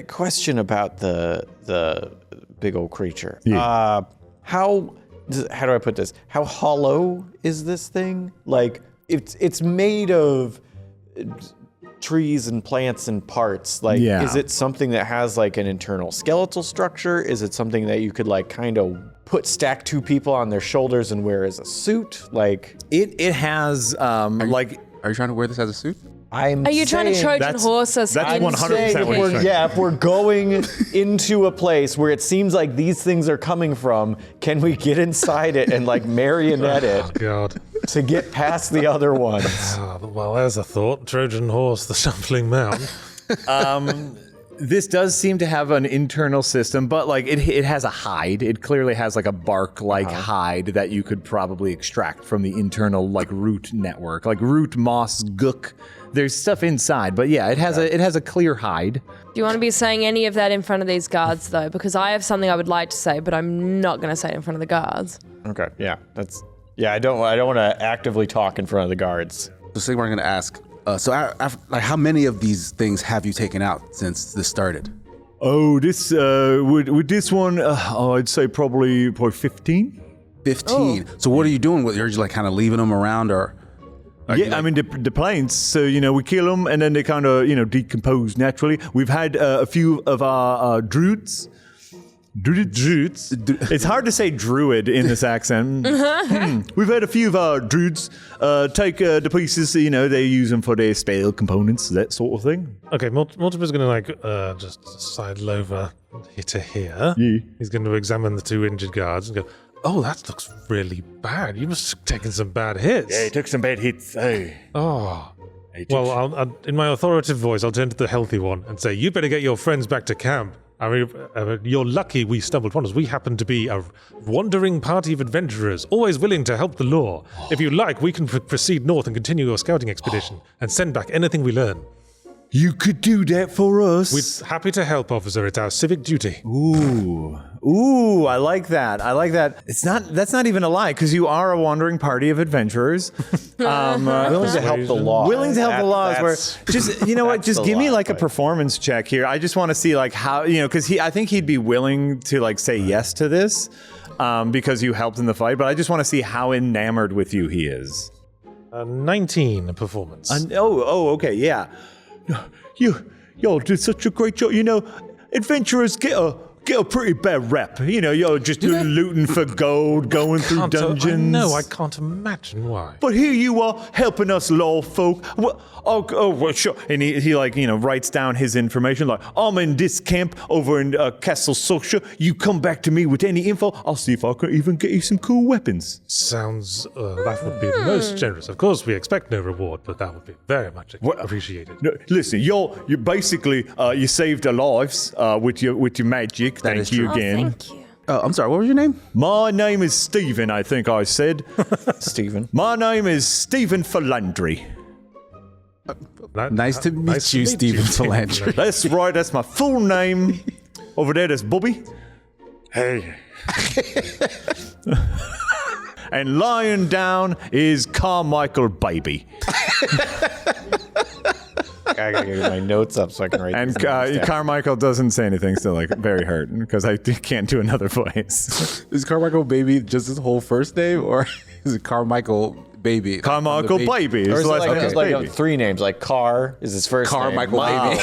[SPEAKER 5] Question about the big old creature.
[SPEAKER 1] Yeah.
[SPEAKER 5] How do I put this? How hollow is this thing? Like it's made of trees and plants and parts. Like,
[SPEAKER 1] Yeah.
[SPEAKER 5] is it something that has like an internal skeletal structure? Is it something that you could like kind of stack two people on their shoulders and wear as a suit? Like
[SPEAKER 1] It has like.
[SPEAKER 2] Are you trying to wear this as a suit?
[SPEAKER 4] Are you trying to Trojan horse us?
[SPEAKER 1] that's
[SPEAKER 4] into
[SPEAKER 1] 100% what
[SPEAKER 4] the-
[SPEAKER 1] he's
[SPEAKER 5] Yeah, if we're going into a place where it seems like these things are coming from, can we get inside it and like marionette it
[SPEAKER 3] God.
[SPEAKER 5] to get past the other ones?
[SPEAKER 3] Well, there's a thought. Trojan horse, the Shambling Mound.
[SPEAKER 1] This does seem to have an internal system, but like it has a hide. It clearly has like a bark-like hide that you could probably extract from the internal like root network, like root, moss, gook. There's stuff inside, but yeah, it has a clear hide.
[SPEAKER 4] Do you want to be saying any of that in front of these guards, though? Because I have something I would like to say, but I'm not going to say it in front of the guards.
[SPEAKER 5] Okay, yeah, I don't want to actively talk in front of the guards.
[SPEAKER 2] So Sigmar, I'm going to ask. Like, how many of these things have you taken out since this started?
[SPEAKER 6] Oh, this with this one, I'd say probably 15.
[SPEAKER 2] 15. So what are you doing with? You're just like kind of leaving them around, or?
[SPEAKER 6] Yeah, I mean the planes. So we kill them and then they kind of decompose naturally. We've had a few of our druids. Druids. It's hard to say druid in this accent. We've had a few of our druids take the pieces. They use them for their spell components, that sort of thing.
[SPEAKER 3] Okay, Mortimer's going to just sidle over to here.
[SPEAKER 6] Yeah.
[SPEAKER 3] He's going to examine the two injured guards and go, "Oh, that looks really bad. You must have taken some bad hits."
[SPEAKER 6] Yeah, he took some bad hits. Hey.
[SPEAKER 3] Oh. Well, I'll, in my authoritative voice, I'll turn to the healthy one and say, "You better get your friends back to camp. I mean, you're lucky we stumbled upon us. We happen to be a wandering party of adventurers, always willing to help the law. If you like, we can proceed north and continue your scouting expedition and send back anything we learn."
[SPEAKER 6] You could do that for us.
[SPEAKER 3] We're happy to help, officer. It's our civic duty.
[SPEAKER 1] Ooh, I like that. I like that. That's not even a lie, because you are a wandering party of adventurers.
[SPEAKER 5] Willing to help the law.
[SPEAKER 1] Willing to help the laws. Where just just give me
[SPEAKER 5] lot,
[SPEAKER 1] like a
[SPEAKER 5] but-
[SPEAKER 1] performance check here. I just want to see like how because I think he'd be willing to like say yes to this, because you helped in the fight. But I just want to see how enamored with you he is.
[SPEAKER 3] 19 performance.
[SPEAKER 1] Okay, yeah.
[SPEAKER 6] Y'all did such a great job. Adventurers get a pretty bad rap. Y'all just looting for gold, going through dungeons.
[SPEAKER 3] No, I can't imagine why.
[SPEAKER 6] But here you are, helping us law folk. Well, sure.
[SPEAKER 1] And he writes down his information like,
[SPEAKER 6] I'm in this camp over in Castle Social. You come back to me with any info. I'll see if I can even get you some cool weapons.
[SPEAKER 3] Sounds that would be most generous. Of course, we expect no reward, but that would be very much appreciated.
[SPEAKER 6] No, listen, you basically you saved our lives with your magic.
[SPEAKER 2] That
[SPEAKER 6] Thank
[SPEAKER 2] is
[SPEAKER 6] you
[SPEAKER 2] true.
[SPEAKER 6] again.
[SPEAKER 4] Thank you.
[SPEAKER 2] Oh, I'm sorry. What was your name?
[SPEAKER 6] My name is Stephen, I think I said.
[SPEAKER 5] Stephen.
[SPEAKER 6] My name is Stephen Philandry.
[SPEAKER 2] Nice to meet you, Stephen Philandry.
[SPEAKER 6] That's right, that's my full name. Over there, that's Bobby.
[SPEAKER 3] Hey,
[SPEAKER 6] And lying down is Carmichael Baby.
[SPEAKER 5] I gotta get my notes up so I can write
[SPEAKER 1] and
[SPEAKER 5] these names down.
[SPEAKER 1] Carmichael doesn't say anything, still like very hurt because I can't do another voice.
[SPEAKER 2] Is Carmichael Baby just his whole first name, or is it Carmichael Baby?
[SPEAKER 6] Carmichael Baby.
[SPEAKER 5] Or
[SPEAKER 6] Is
[SPEAKER 5] is
[SPEAKER 6] the
[SPEAKER 5] it
[SPEAKER 6] last
[SPEAKER 5] like,
[SPEAKER 6] name.
[SPEAKER 5] it's like
[SPEAKER 6] Baby.
[SPEAKER 5] three names, like Car is his first name.
[SPEAKER 2] Carmichael
[SPEAKER 5] Baby.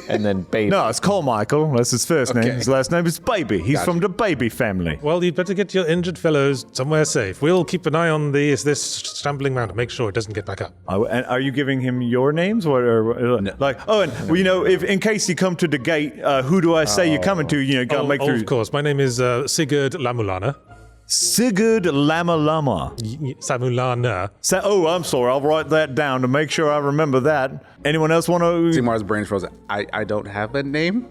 [SPEAKER 5] And then Baby.
[SPEAKER 1] No, it's Carmichael. That's his first name.
[SPEAKER 2] Okay.
[SPEAKER 1] His last name is Baby. He's from the Baby family.
[SPEAKER 3] well, you'd better get your injured fellows somewhere safe. We'll keep an eye on this Shambling mound to make sure it doesn't get back up.
[SPEAKER 1] And are you giving him your names? What?
[SPEAKER 6] If in case you come to the gate, who do I say you're coming to? Gotta make through.
[SPEAKER 3] Of course. My name is Sigurd Lamulana.
[SPEAKER 6] Sigurd Lama Lama.
[SPEAKER 3] Samulana.
[SPEAKER 6] I'm sorry. I'll write that down to make sure I remember that. Anyone else want to?
[SPEAKER 2] Sigmar's brain's frozen. I don't have a name.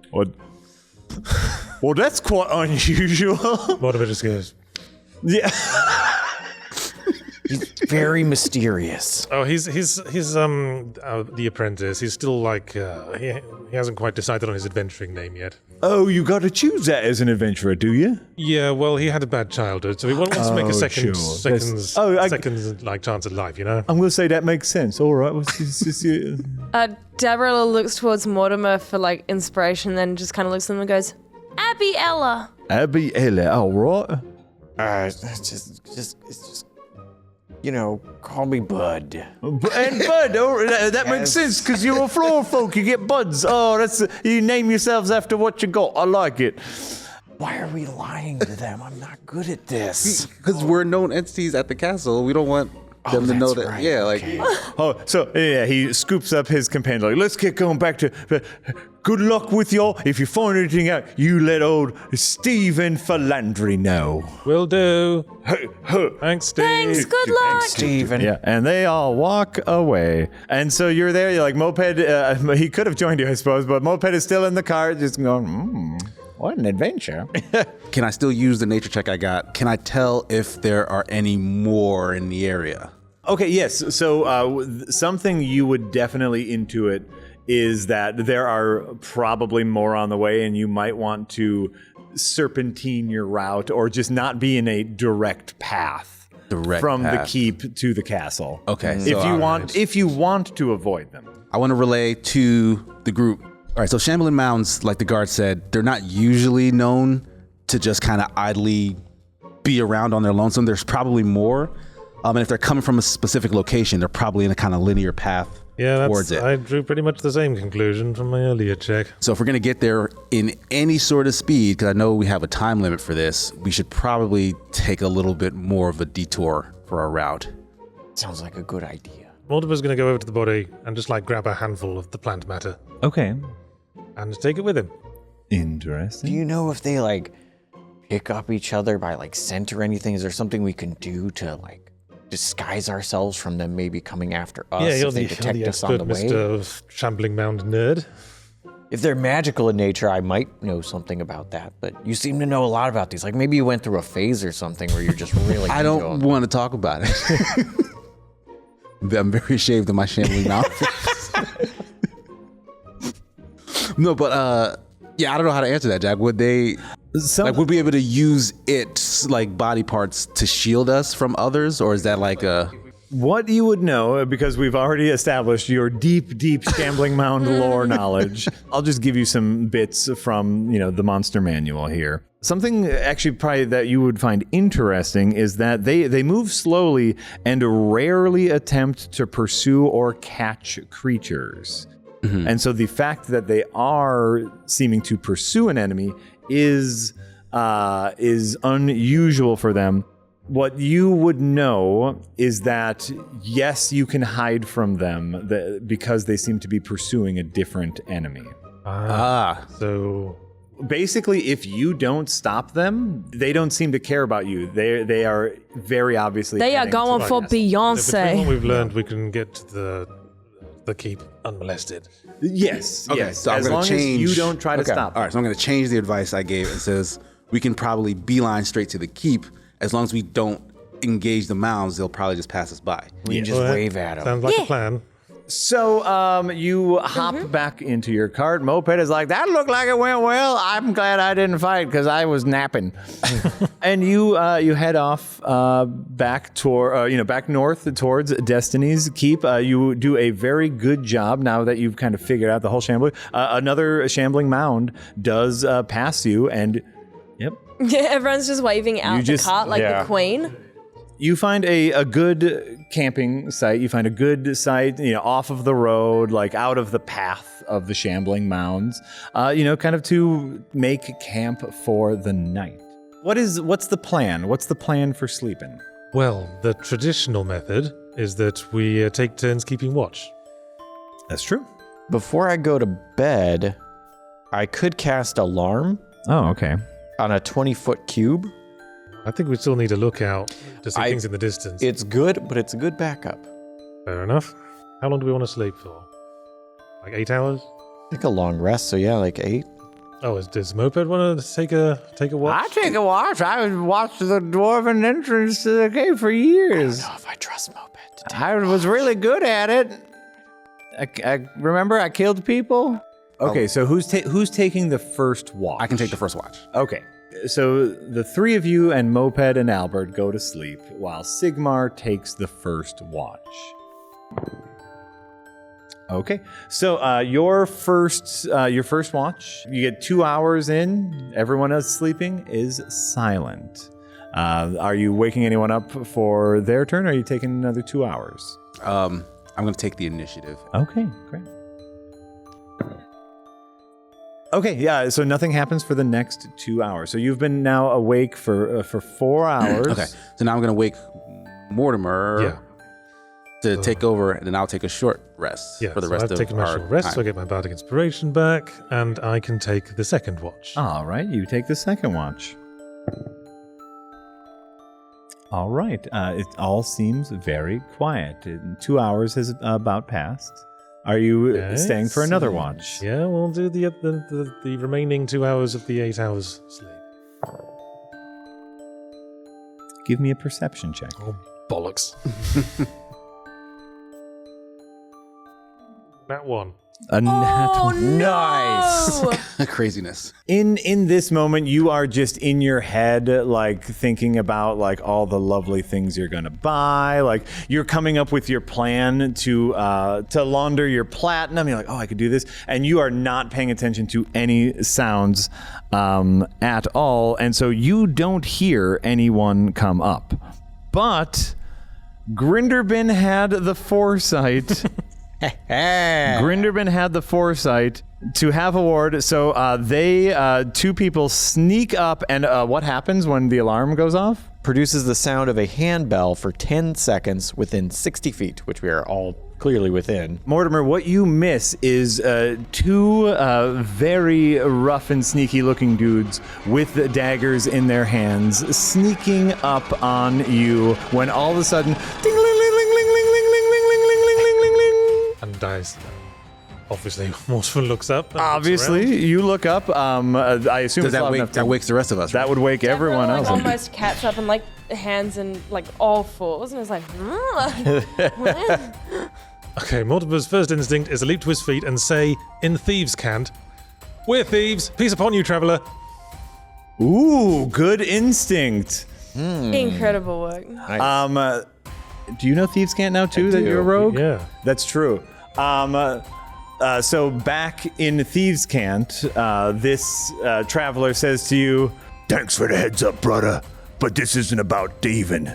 [SPEAKER 1] What?
[SPEAKER 6] Well, that's quite unusual.
[SPEAKER 3] Mortimer just goes,
[SPEAKER 6] Yeah.
[SPEAKER 5] He's very mysterious.
[SPEAKER 3] oh, he's the apprentice. He's still like, he hasn't quite decided on his adventuring name yet.
[SPEAKER 6] Oh, you got to choose that as an adventurer, do you?
[SPEAKER 3] Yeah, well, he had a bad childhood, so he wants to make a
[SPEAKER 6] sure.
[SPEAKER 3] second like chance at life,
[SPEAKER 6] I'm going to say that makes sense. All right.
[SPEAKER 4] Deborah looks towards Mortimer for like inspiration, then just kind of looks at him and goes, Abby Ella.
[SPEAKER 6] Abby Ella. All right.
[SPEAKER 5] It's just, call me Bud.
[SPEAKER 6] And Bud, that makes sense because you're a floor folk. You get buds. Oh, you name yourselves after what you got. I like it.
[SPEAKER 5] Why are we lying to them? I'm not good at this.
[SPEAKER 2] Because we're known entities at the castle. We don't want them to know
[SPEAKER 5] that's
[SPEAKER 2] that.
[SPEAKER 5] right.
[SPEAKER 2] Yeah,
[SPEAKER 5] Okay.
[SPEAKER 1] Oh, so yeah, he scoops up his companion. Like, let's get going back to. Good luck with y'all. If you find anything out, you let old Stephen Philandry know.
[SPEAKER 3] Will do. Thanks, Steve.
[SPEAKER 4] Thanks, good luck.
[SPEAKER 5] Stephen.
[SPEAKER 1] Yeah, and they all walk away. And so you're there. You're like Moped. He could have joined you, I suppose, but Moped is still in the car, just going. What an adventure.
[SPEAKER 2] Can I still use the nature check I got? Can I tell if there are any more in the area?
[SPEAKER 1] Okay, yes. So something you would definitely intuit is that there are probably more on the way, and you might want to serpentine your route or just not be in a direct path from the keep to the castle.
[SPEAKER 2] Okay.
[SPEAKER 1] If you want to avoid them.
[SPEAKER 2] I want to relay to the group. All right, so Shamblin mounds, like the guard said, they're not usually known to just kind of idly be around on their lonesome. There's probably more. And if they're coming from a specific location, they're probably in a kind of linear path towards it.
[SPEAKER 3] I drew pretty much the same conclusion from my earlier check.
[SPEAKER 2] So if we're going to get there in any sort of speed, because I know we have a time limit for this, we should probably take a little bit more of a detour for our route.
[SPEAKER 5] Sounds like a good idea.
[SPEAKER 3] Mortimer's going to go over to the body and just like grab a handful of the plant matter
[SPEAKER 1] Okay.
[SPEAKER 3] and take it with him.
[SPEAKER 1] Interesting.
[SPEAKER 5] Do you know if they like pick up each other by like scent or anything? Is there something we can do to like disguise ourselves from them maybe coming after us
[SPEAKER 3] Yeah, you're
[SPEAKER 5] if they
[SPEAKER 3] the
[SPEAKER 5] detect us on
[SPEAKER 3] expert,
[SPEAKER 5] the way?
[SPEAKER 3] Mr. Shambling mound nerd.
[SPEAKER 5] If they're magical in nature, I might know something about that. But you seem to know a lot about these. Like maybe you went through a phase or something where you're just really.
[SPEAKER 2] I don't want to talk about it. I'm very ashamed of my shambling mouth. No, but yeah, I don't know how to answer that, Jack. Would they would we be able to use its like body parts to shield us from others, or is that like a
[SPEAKER 1] What you would know, because we've already established your deep Shambling Mound lore knowledge, I'll just give you some bits from, the monster manual here. Something actually probably that you would find interesting is that they move slowly and rarely attempt to pursue or catch creatures. Mm-hmm. And so the fact that they are seeming to pursue an enemy is unusual for them. What you would know is that, yes, you can hide from them because they seem to be pursuing a different enemy.
[SPEAKER 3] So
[SPEAKER 1] basically, if you don't stop them, they don't seem to care about you. They are very obviously
[SPEAKER 4] They are going for
[SPEAKER 3] between
[SPEAKER 4] Beyonce.
[SPEAKER 3] what we've learned, we can get to the keep unmolested.
[SPEAKER 1] Yes,
[SPEAKER 2] Okay,
[SPEAKER 1] yes.
[SPEAKER 2] so I'm
[SPEAKER 1] as
[SPEAKER 2] gonna
[SPEAKER 1] long
[SPEAKER 2] change.
[SPEAKER 1] as you don't try to stop.
[SPEAKER 2] All right, so I'm going to change the advice I gave. It says we can probably beeline straight to the keep. As long as we don't engage the mounds, they'll probably just pass us by.
[SPEAKER 5] We can just wave at them.
[SPEAKER 3] Sounds like a plan.
[SPEAKER 1] So you hop back into your cart. Moped is like, that looked like it went well. I'm glad I didn't fight because I was napping. And you head off back toward back north towards Destiny's Keep. You do a very good job now that you've kind of figured out the whole shambling. Another shambling mound does pass you, and yep.
[SPEAKER 4] Yeah, everyone's just waving out the cart like
[SPEAKER 5] yeah.
[SPEAKER 4] the queen.
[SPEAKER 1] You find a good camping site. You find a good site, off of the road, like out of the path of the shambling mounds, kind of to make camp for the night. What's the plan? What's the plan for sleeping?
[SPEAKER 3] Well, the traditional method is that we take turns keeping watch.
[SPEAKER 1] That's true.
[SPEAKER 5] Before I go to bed, I could cast Alarm
[SPEAKER 1] Oh, okay.
[SPEAKER 5] on a 20-foot cube.
[SPEAKER 3] I think we still need to look out to see things in the distance.
[SPEAKER 5] It's good, but it's a good backup.
[SPEAKER 3] Fair enough. How long do we want to sleep for? Like 8 hours?
[SPEAKER 5] Take a long rest, so yeah, like 8.
[SPEAKER 3] Oh, does Moped want to take a watch?
[SPEAKER 1] I take a watch. I watched the dwarven entrance to the cave for years.
[SPEAKER 5] I don't know if I trust Moped to take
[SPEAKER 1] I was really good at it. I remember I killed people. Okay, so who's taking the first watch?
[SPEAKER 2] I can take the first watch.
[SPEAKER 1] Okay, so the three of you and Moped and Albert go to sleep while Sigmar takes the first watch. Okay, so your first watch, you get 2 hours in. Everyone else sleeping is silent. Are you waking anyone up for their turn, or are you taking another 2 hours?
[SPEAKER 2] I'm going to take the initiative.
[SPEAKER 1] Okay, great. Okay, yeah, so nothing happens for the next 2 hours. So you've been now awake for 4 hours.
[SPEAKER 2] Okay, so now I'm going to wake Mortimer
[SPEAKER 3] Yeah.
[SPEAKER 2] to take over, and then I'll take a short rest
[SPEAKER 3] Yeah,
[SPEAKER 2] for the
[SPEAKER 3] so
[SPEAKER 2] rest
[SPEAKER 3] I've
[SPEAKER 2] of
[SPEAKER 3] taken my
[SPEAKER 2] our
[SPEAKER 3] short rest,
[SPEAKER 2] time.
[SPEAKER 3] so I get my bardic inspiration back, and I can take the second watch.
[SPEAKER 1] All right, you take the second watch. All right, it all seems very quiet. 2 hours has about passed. Are you staying for another watch?
[SPEAKER 3] Yeah, we'll do the remaining 2 hours of the 8 hours sleep.
[SPEAKER 1] Give me a perception check.
[SPEAKER 3] Oh, bollocks. That one.
[SPEAKER 1] A nat
[SPEAKER 4] Oh,
[SPEAKER 1] one.
[SPEAKER 4] no!
[SPEAKER 2] Craziness.
[SPEAKER 1] In this moment, you are just in your head, like thinking about like all the lovely things you're gonna buy. Like you're coming up with your plan to launder your platinum. You're like, oh, I could do this, and you are not paying attention to any sounds at all, and so you don't hear anyone come up. But Grinderbin had the foresight. Grinderbin had the foresight to have a ward, so they two people sneak up, and what happens when the alarm goes off?
[SPEAKER 5] Produces the sound of a handbell for 10 seconds within 60 feet, which we are all clearly within.
[SPEAKER 1] Mortimer, what you miss is two very rough and sneaky looking dudes with daggers in their hands sneaking up on you when all of a sudden, ding, ling, ling, ling, ling, ling, ling, ling, ling, ling, ling, ling, ling, ling.
[SPEAKER 3] And dies. Obviously, Mortimer looks up. And looks
[SPEAKER 1] Obviously,
[SPEAKER 3] around.
[SPEAKER 1] you look up. I assume
[SPEAKER 2] Does
[SPEAKER 1] it's loud
[SPEAKER 2] that
[SPEAKER 1] enough
[SPEAKER 2] that wakes the rest of us?
[SPEAKER 1] that
[SPEAKER 2] right?
[SPEAKER 1] would wake everyone else.
[SPEAKER 4] Like, almost catch up and like hands and like all fours, and it's like.
[SPEAKER 3] Okay, Mortimer's first instinct is to leap to his feet and say, in thieves' cant, "We're thieves. Peace upon you, traveler."
[SPEAKER 1] Ooh, good instinct.
[SPEAKER 4] Incredible work.
[SPEAKER 1] Do you know Thieves' Cant now too? That you're a rogue?
[SPEAKER 3] Yeah.
[SPEAKER 1] That's true. So back in Thieves' Cant, this traveler says to you,
[SPEAKER 6] Thanks for the heads up, brother. But this isn't about thieving.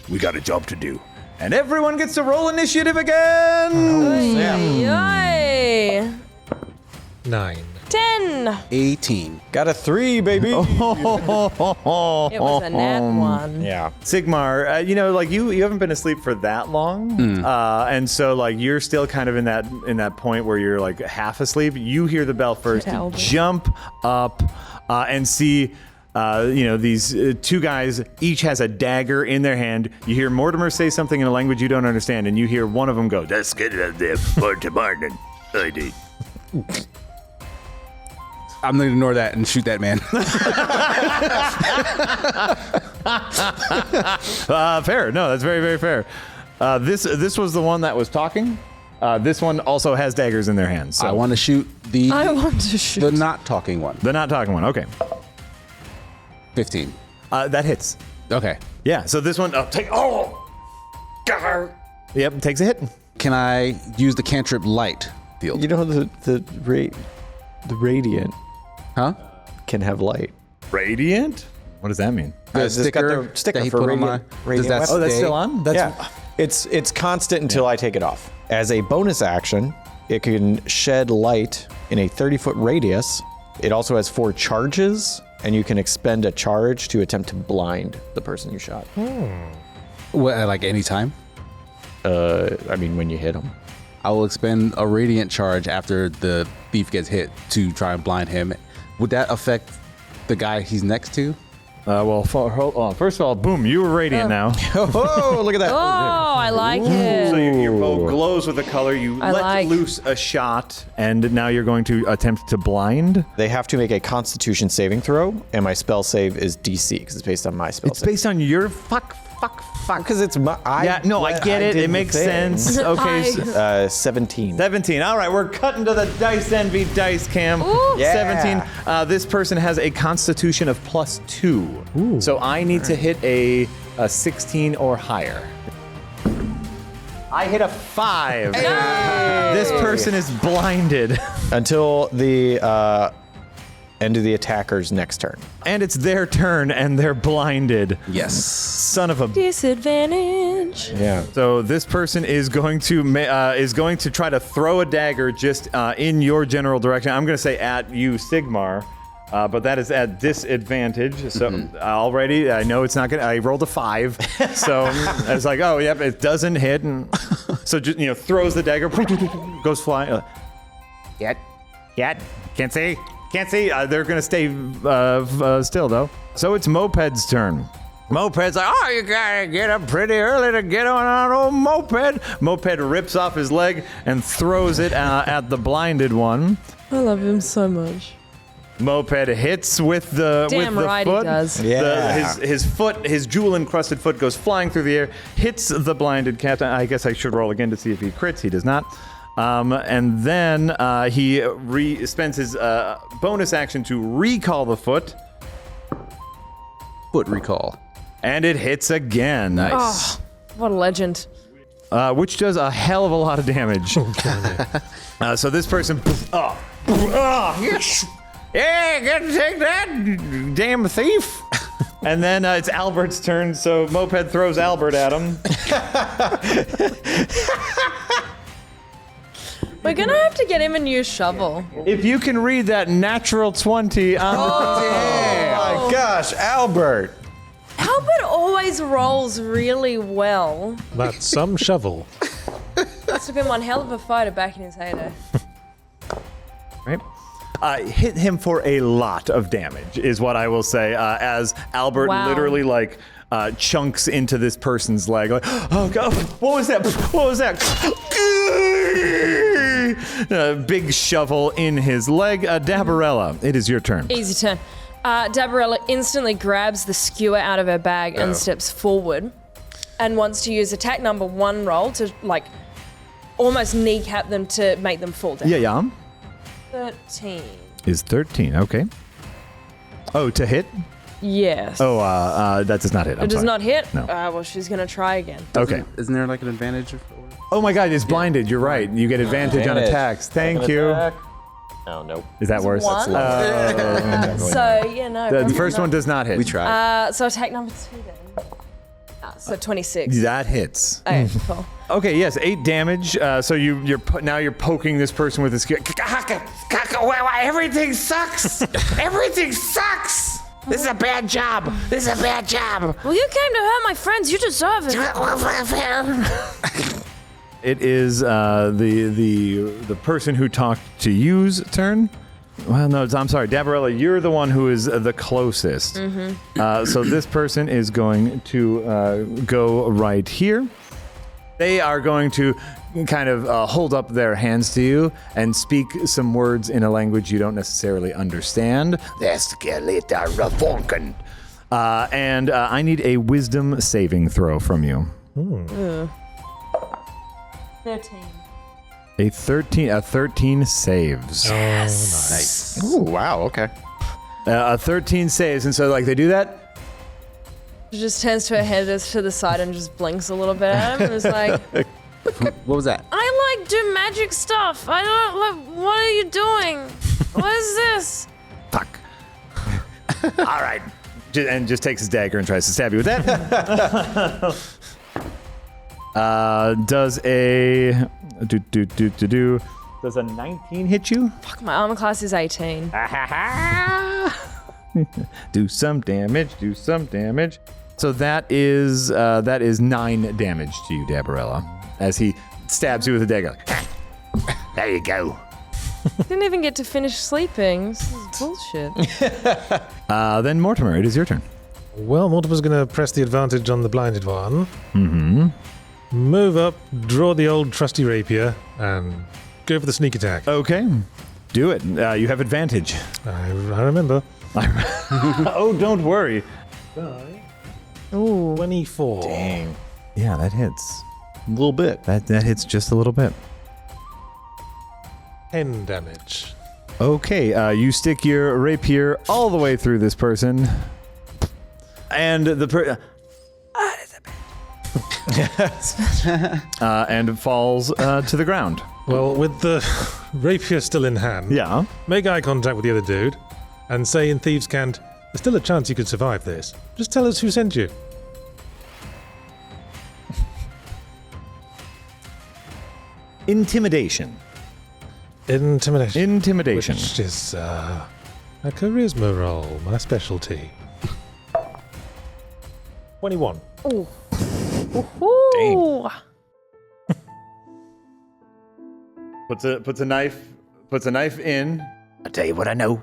[SPEAKER 6] We got a job to do.
[SPEAKER 1] and everyone gets to roll initiative again.
[SPEAKER 4] Yay!
[SPEAKER 3] 9.
[SPEAKER 4] 10!
[SPEAKER 2] 18.
[SPEAKER 5] Got a 3, baby.
[SPEAKER 4] It was a nat one.
[SPEAKER 5] Yeah.
[SPEAKER 1] Sigmar, you haven't been asleep for that long, and so like you're still kind of in that point where you're like half asleep. You hear the bell first,
[SPEAKER 4] Albert.
[SPEAKER 1] jump up, and see. These two guys each has a dagger in their hand. You hear Mortimer say something in a language you don't understand, and you hear one of them go, "Let's get it there, Mortimer."
[SPEAKER 2] I'm going to ignore that and shoot that man.
[SPEAKER 1] Fair. No, that's very, very fair. This was the one that was talking. This one also has daggers in their hands. So
[SPEAKER 2] I want to shoot
[SPEAKER 4] I want to shoot.
[SPEAKER 2] the not talking one.
[SPEAKER 1] the not talking one. Okay.
[SPEAKER 2] 15.
[SPEAKER 1] That hits.
[SPEAKER 2] Okay.
[SPEAKER 1] Yeah. So this one, Yep, takes a hit.
[SPEAKER 2] Can I use the cantrip light field?
[SPEAKER 5] You know the radiant
[SPEAKER 2] Huh?
[SPEAKER 5] can have light.
[SPEAKER 1] Radiant? What does that mean?
[SPEAKER 2] The
[SPEAKER 5] It's got the sticker
[SPEAKER 2] that he
[SPEAKER 5] for
[SPEAKER 2] put on
[SPEAKER 5] radiant-
[SPEAKER 2] my.
[SPEAKER 5] radiant
[SPEAKER 2] Does that
[SPEAKER 5] weapon.
[SPEAKER 1] Oh, that's
[SPEAKER 2] stay?
[SPEAKER 1] still on? That's
[SPEAKER 5] Yeah, it's constant until I take it off. As a bonus action, it can shed light in a 30-foot radius. It also has 4 charges, and you can expend a charge to attempt to blind the person you shot.
[SPEAKER 2] What, like any time?
[SPEAKER 5] When you hit them.
[SPEAKER 2] I will expend a radiant charge after the thief gets hit to try and blind him. Would that affect the guy he's next to?
[SPEAKER 1] Hold on. First of all, boom, you were radiant now.
[SPEAKER 5] Oh, look at that.
[SPEAKER 4] Oh, I like
[SPEAKER 1] So
[SPEAKER 4] it.
[SPEAKER 1] your bow glows with the color. You
[SPEAKER 4] I
[SPEAKER 1] let
[SPEAKER 4] like.
[SPEAKER 1] loose a shot, and now you're going to attempt to blind.
[SPEAKER 5] They have to make a Constitution saving throw, and my spell save is DC because it's based on my spell
[SPEAKER 1] It's
[SPEAKER 5] save.
[SPEAKER 1] based on your fuck.
[SPEAKER 5] Because it's my. I
[SPEAKER 1] get it.
[SPEAKER 5] did
[SPEAKER 1] It
[SPEAKER 5] the
[SPEAKER 1] makes
[SPEAKER 5] thing.
[SPEAKER 1] sense. Okay.
[SPEAKER 5] 17.
[SPEAKER 1] 17. All right, we're cutting to the Dice Envy dice cam.
[SPEAKER 4] Ooh.
[SPEAKER 5] Yeah.
[SPEAKER 1] 17. This person has a Constitution of +2. So I need to hit a 16 or higher. I hit a 5. This person is blinded.
[SPEAKER 5] Until the end of the attacker's next turn.
[SPEAKER 1] And it's their turn, and they're blinded.
[SPEAKER 2] Yes.
[SPEAKER 1] Son of a.
[SPEAKER 4] Disadvantage.
[SPEAKER 5] Yeah.
[SPEAKER 1] So this person is going to try to throw a dagger just in your general direction. I'm going to say at you, Sigmar, but that is at disadvantage. So already, I know it's not going to. I rolled a 5, so I was like, oh, yep, it doesn't hit, and so just throws the dagger, goes flying. Yet, can't see. They're going to stay still, though. So it's Moped's turn. Moped's like, oh, you gotta get up pretty early to get on old Moped. Moped rips off his leg and throws it at the blinded one.
[SPEAKER 4] I love him so much.
[SPEAKER 1] Moped hits with the
[SPEAKER 4] Damn
[SPEAKER 1] with the
[SPEAKER 4] right he
[SPEAKER 1] foot.
[SPEAKER 4] does.
[SPEAKER 5] Yeah.
[SPEAKER 1] His foot, his jewel-encrusted foot goes flying through the air, hits the blinded captain. I guess I should roll again to see if he crits. He does not. And then he spends his bonus action to recall the foot.
[SPEAKER 2] Foot recall.
[SPEAKER 1] And it hits again. Nice.
[SPEAKER 4] Oh, what a legend.
[SPEAKER 1] Which does a hell of a lot of damage. So this person... Yeah, get to take that, you damn thief. And then it's Albert's turn, so Moped throws Albert at him.
[SPEAKER 4] We're gonna have to get him a new shovel.
[SPEAKER 1] If you can read that natural 20 on
[SPEAKER 5] Oh my gosh, Albert.
[SPEAKER 4] Albert always rolls really well.
[SPEAKER 3] That's some shovel.
[SPEAKER 4] Must have been one hell of a fighter back in his heyday.
[SPEAKER 1] right? Hit him for a lot of damage, is what I will say, as Albert
[SPEAKER 4] Wow.
[SPEAKER 1] literally chunks into this person's leg. Like, oh god, what was that? What was that? Big shovel in his leg. Dabarella, it is your turn.
[SPEAKER 4] Easy turn. Dabarella instantly grabs the skewer out of her bag and steps forward and wants to use attack number 1 roll to, like, almost kneecap them to make them fall down.
[SPEAKER 1] Yeah.
[SPEAKER 4] 13.
[SPEAKER 1] Is 13, okay. Oh, to hit?
[SPEAKER 4] Yes.
[SPEAKER 1] Oh, that does not hit.
[SPEAKER 4] It does not hit?
[SPEAKER 1] No.
[SPEAKER 4] Well, she's going to try again.
[SPEAKER 1] Okay.
[SPEAKER 2] Isn't there like an advantage?
[SPEAKER 1] Oh my god, it's blinded. You're right. You get advantage on attacks. Thank you.
[SPEAKER 5] Oh, nope.
[SPEAKER 1] Is that worse?
[SPEAKER 4] One. So, yeah, no.
[SPEAKER 1] The first one does not hit.
[SPEAKER 2] We tried.
[SPEAKER 4] So attack number 2 then. So 26.
[SPEAKER 1] That hits.
[SPEAKER 4] Okay, cool.
[SPEAKER 1] Okay, yes, 8 damage. So now you're poking this person with a skewer.
[SPEAKER 7] Everything sucks. Everything sucks. This is a bad job. This is a bad job.
[SPEAKER 4] Well, you came to hurt my friends. You deserve it.
[SPEAKER 1] It is the person who talked to you's turn. Well, no, I'm sorry, Dabarella, you're the one who is the closest. So this person is going to go right here. They are going to kind of hold up their hands to you and speak some words in a language you don't necessarily understand. And I need a wisdom saving throw from you.
[SPEAKER 4] 13.
[SPEAKER 1] A 13 saves.
[SPEAKER 2] Nice.
[SPEAKER 5] Ooh, wow, okay.
[SPEAKER 1] A 13 saves, and so like they do that.
[SPEAKER 4] She just turns to her head to the side and just blinks a little bit at him and is like,
[SPEAKER 2] What was that?
[SPEAKER 4] I like do magic stuff. I don't like, what are you doing? What is this?
[SPEAKER 1] Fuck. All right. And just takes his dagger and tries to stab you with that. Does a Does a 19 hit you?
[SPEAKER 4] Fuck, my armor class is 18.
[SPEAKER 1] Do some damage. Do some damage. So that is 9 damage to you, Dabarella, as he stabs you with a dagger.
[SPEAKER 7] There you go.
[SPEAKER 4] Didn't even get to finish sleeping. This is bullshit.
[SPEAKER 1] Then Mortimer, it is your turn.
[SPEAKER 3] Well, Mortimer's going to press the advantage on the blinded one. Move up, draw the old trusty rapier, and go for the sneak attack.
[SPEAKER 1] Okay, do it. You have advantage.
[SPEAKER 3] I remember.
[SPEAKER 1] Oh, don't worry.
[SPEAKER 3] Ooh. 24.
[SPEAKER 5] Dang.
[SPEAKER 1] Yeah, that hits.
[SPEAKER 5] A little bit.
[SPEAKER 1] That hits just a little bit.
[SPEAKER 3] 10 damage.
[SPEAKER 1] Okay, you stick your rapier all the way through this person, and the and falls to the ground.
[SPEAKER 3] Well, with the rapier still in hand,
[SPEAKER 1] Yeah.
[SPEAKER 3] make eye contact with the other dude and say in Thieves' Cant, there's still a chance you could survive this. Just tell us who sent you.
[SPEAKER 1] Intimidation.
[SPEAKER 3] Intimidation. Which is a charisma roll, my specialty. 21.
[SPEAKER 4] Ooh.
[SPEAKER 1] Puts a knife in.
[SPEAKER 7] I'll tell you what I know.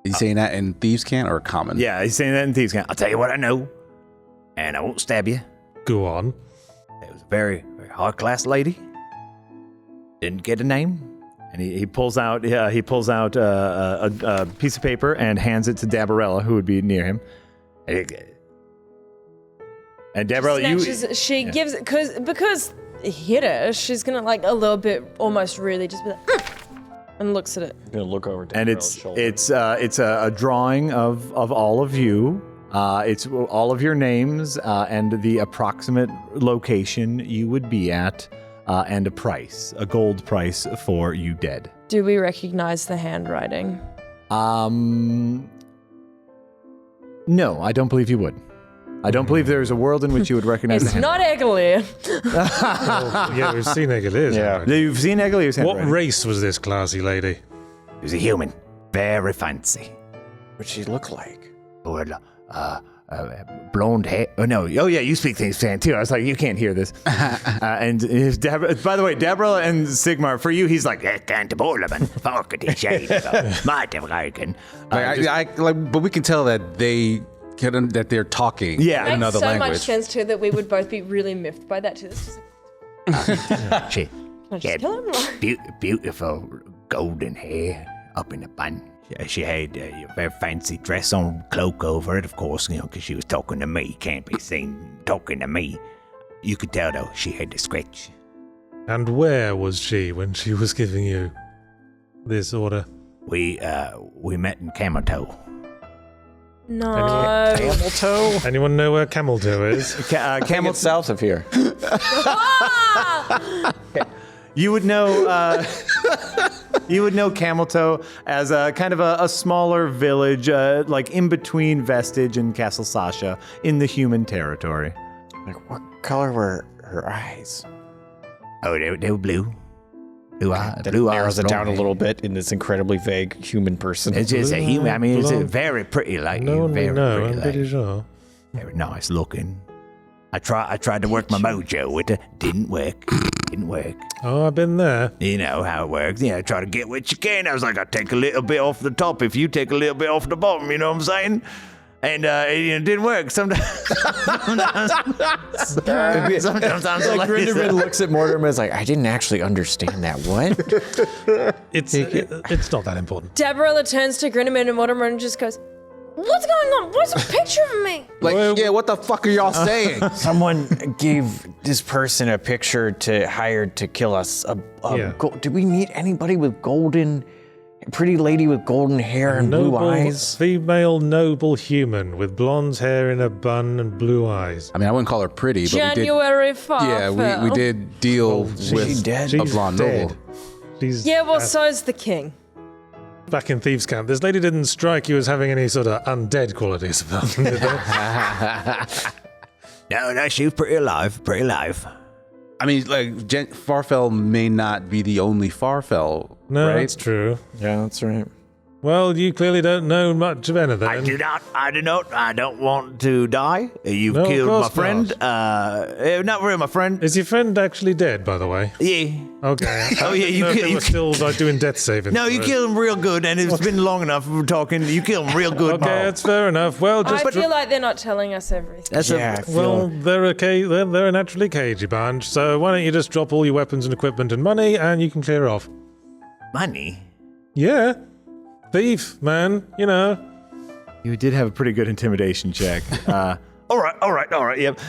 [SPEAKER 2] He's saying that in Thieves' Cant or common?
[SPEAKER 1] Yeah, he's saying that in Thieves' Cant.
[SPEAKER 7] I'll tell you what I know. And I won't stab you.
[SPEAKER 3] Go on.
[SPEAKER 7] It was a very, very high-class lady. Didn't get a name.
[SPEAKER 1] And he pulls out a piece of paper and hands it to Dabarella, who would be near him. And Dabarella,
[SPEAKER 4] She gives it because it hit her. She's gonna like a little bit, almost really, just be like, and looks at it.
[SPEAKER 5] I'm gonna look over to
[SPEAKER 1] and it's a drawing of all of you. It's all of your names and the approximate location you would be at, and a gold price for you dead.
[SPEAKER 4] Do we recognize the handwriting?
[SPEAKER 1] No, I don't believe you would. I don't believe there is a world in which you would recognize
[SPEAKER 4] It's
[SPEAKER 1] the
[SPEAKER 4] not Egalier.
[SPEAKER 3] Oh, yeah, we've seen Eggalier's handwriting.
[SPEAKER 1] You've seen Egalier's
[SPEAKER 3] What
[SPEAKER 1] handwriting.
[SPEAKER 3] race was this classy lady?
[SPEAKER 7] He was a human. Very fancy.
[SPEAKER 5] What'd she look like?
[SPEAKER 7] With blonde hair. Oh, no. Oh, yeah, you speak things fan too.
[SPEAKER 1] I was like, you can't hear this. And by the way, Dabarella and Sigmar, for you, he's like,
[SPEAKER 7] Jag kan inte bolla, men folket i tjejen. Martin
[SPEAKER 2] But we can tell that they're talking
[SPEAKER 1] Yeah.
[SPEAKER 2] in
[SPEAKER 4] It
[SPEAKER 2] another
[SPEAKER 4] makes so
[SPEAKER 2] language.
[SPEAKER 4] much sense too that we would both be really miffed by that too. It's just
[SPEAKER 7] She
[SPEAKER 4] like,
[SPEAKER 7] had
[SPEAKER 4] kill him.
[SPEAKER 7] beautiful golden hair up in a bun.
[SPEAKER 8] She had a very fancy dress on, cloak over it, of course, because she was talking to me. Can't be seen talking to me. You could tell, though, she had the scratch.
[SPEAKER 3] And where was she when she was giving you this order?
[SPEAKER 8] We met in Camel Toe.
[SPEAKER 4] No.
[SPEAKER 5] Camel toe?
[SPEAKER 3] Anyone know where Camel Toe is?
[SPEAKER 5] Camel south of here.
[SPEAKER 1] You would know. You would know Camel Toe as a kind of a smaller village, like in between Vestige and Castle Sasha, in the human territory.
[SPEAKER 5] Like, what color were her eyes?
[SPEAKER 8] Oh, they were blue. Blue eyes.
[SPEAKER 5] That narrows it down a little bit in this incredibly vague human person.
[SPEAKER 8] It's just a human. I mean, it's a
[SPEAKER 3] Blonde.
[SPEAKER 8] very pretty lady.
[SPEAKER 3] No,
[SPEAKER 8] very
[SPEAKER 3] no,
[SPEAKER 8] pretty
[SPEAKER 3] I'm pretty
[SPEAKER 8] lady.
[SPEAKER 3] sure.
[SPEAKER 8] Very nice looking. I tried to work my mojo with her. Didn't work.
[SPEAKER 3] Oh, I've been there.
[SPEAKER 8] You know how it works. Try to get what you can. I was like, I take a little bit off the top if you take a little bit off the bottom. You know what I'm saying? And it didn't work. Sometimes I'm like,
[SPEAKER 5] Grindelwald looks at Mortimer and is like, I didn't actually understand that. What?
[SPEAKER 3] It's not that important.
[SPEAKER 4] Deborah turns to Grindelwald and Mortimer and just goes, "What's going on? Where's a picture of me?"
[SPEAKER 2] Like, yeah, what the fuck are y'all saying?
[SPEAKER 5] Someone gave this person a picture to hire to kill us.
[SPEAKER 3] Yeah.
[SPEAKER 5] Did we meet anybody with pretty lady with golden hair and blue eyes?
[SPEAKER 3] Female noble human with blonde hair in a bun and blue eyes.
[SPEAKER 2] I mean, I wouldn't call her pretty, but
[SPEAKER 4] January 4th.
[SPEAKER 2] yeah, we did deal
[SPEAKER 5] she
[SPEAKER 2] with
[SPEAKER 5] dead?
[SPEAKER 2] a
[SPEAKER 3] She's
[SPEAKER 2] blonde
[SPEAKER 3] dead.
[SPEAKER 2] noble.
[SPEAKER 3] She's
[SPEAKER 4] Yeah, well, so's the king.
[SPEAKER 3] back in Thieves' Camp. This lady didn't strike you as having any sort of undead qualities about them, did they?
[SPEAKER 8] No, she was pretty alive.
[SPEAKER 2] I mean, like, Farfell may not be the only Farfell,
[SPEAKER 3] No,
[SPEAKER 2] right?
[SPEAKER 3] that's true.
[SPEAKER 5] Yeah, that's right.
[SPEAKER 3] Well, you clearly don't know much of anything.
[SPEAKER 8] I do not. I don't want to die. You've
[SPEAKER 3] No, of
[SPEAKER 8] killed my
[SPEAKER 3] course
[SPEAKER 8] friend. Not really my friend.
[SPEAKER 3] Is your friend actually dead, by the way?
[SPEAKER 8] Yeah.
[SPEAKER 3] Okay.
[SPEAKER 8] Oh, yeah, you
[SPEAKER 3] know if
[SPEAKER 8] kill-
[SPEAKER 3] they
[SPEAKER 8] you
[SPEAKER 3] were still like doing death saving.
[SPEAKER 8] No, you killed him real good, and it's been long enough we're talking. You killed him real good.
[SPEAKER 3] Okay, that's fair enough. Well, just
[SPEAKER 4] I feel like they're not telling us everything.
[SPEAKER 8] That's
[SPEAKER 5] Yeah,
[SPEAKER 3] well, they're a naturally cagey bunch. So why don't you just drop all your weapons and equipment and money, and you can clear off?
[SPEAKER 8] money.
[SPEAKER 3] Yeah, thief, man. You know.
[SPEAKER 1] You did have a pretty good intimidation check. All right. Yep.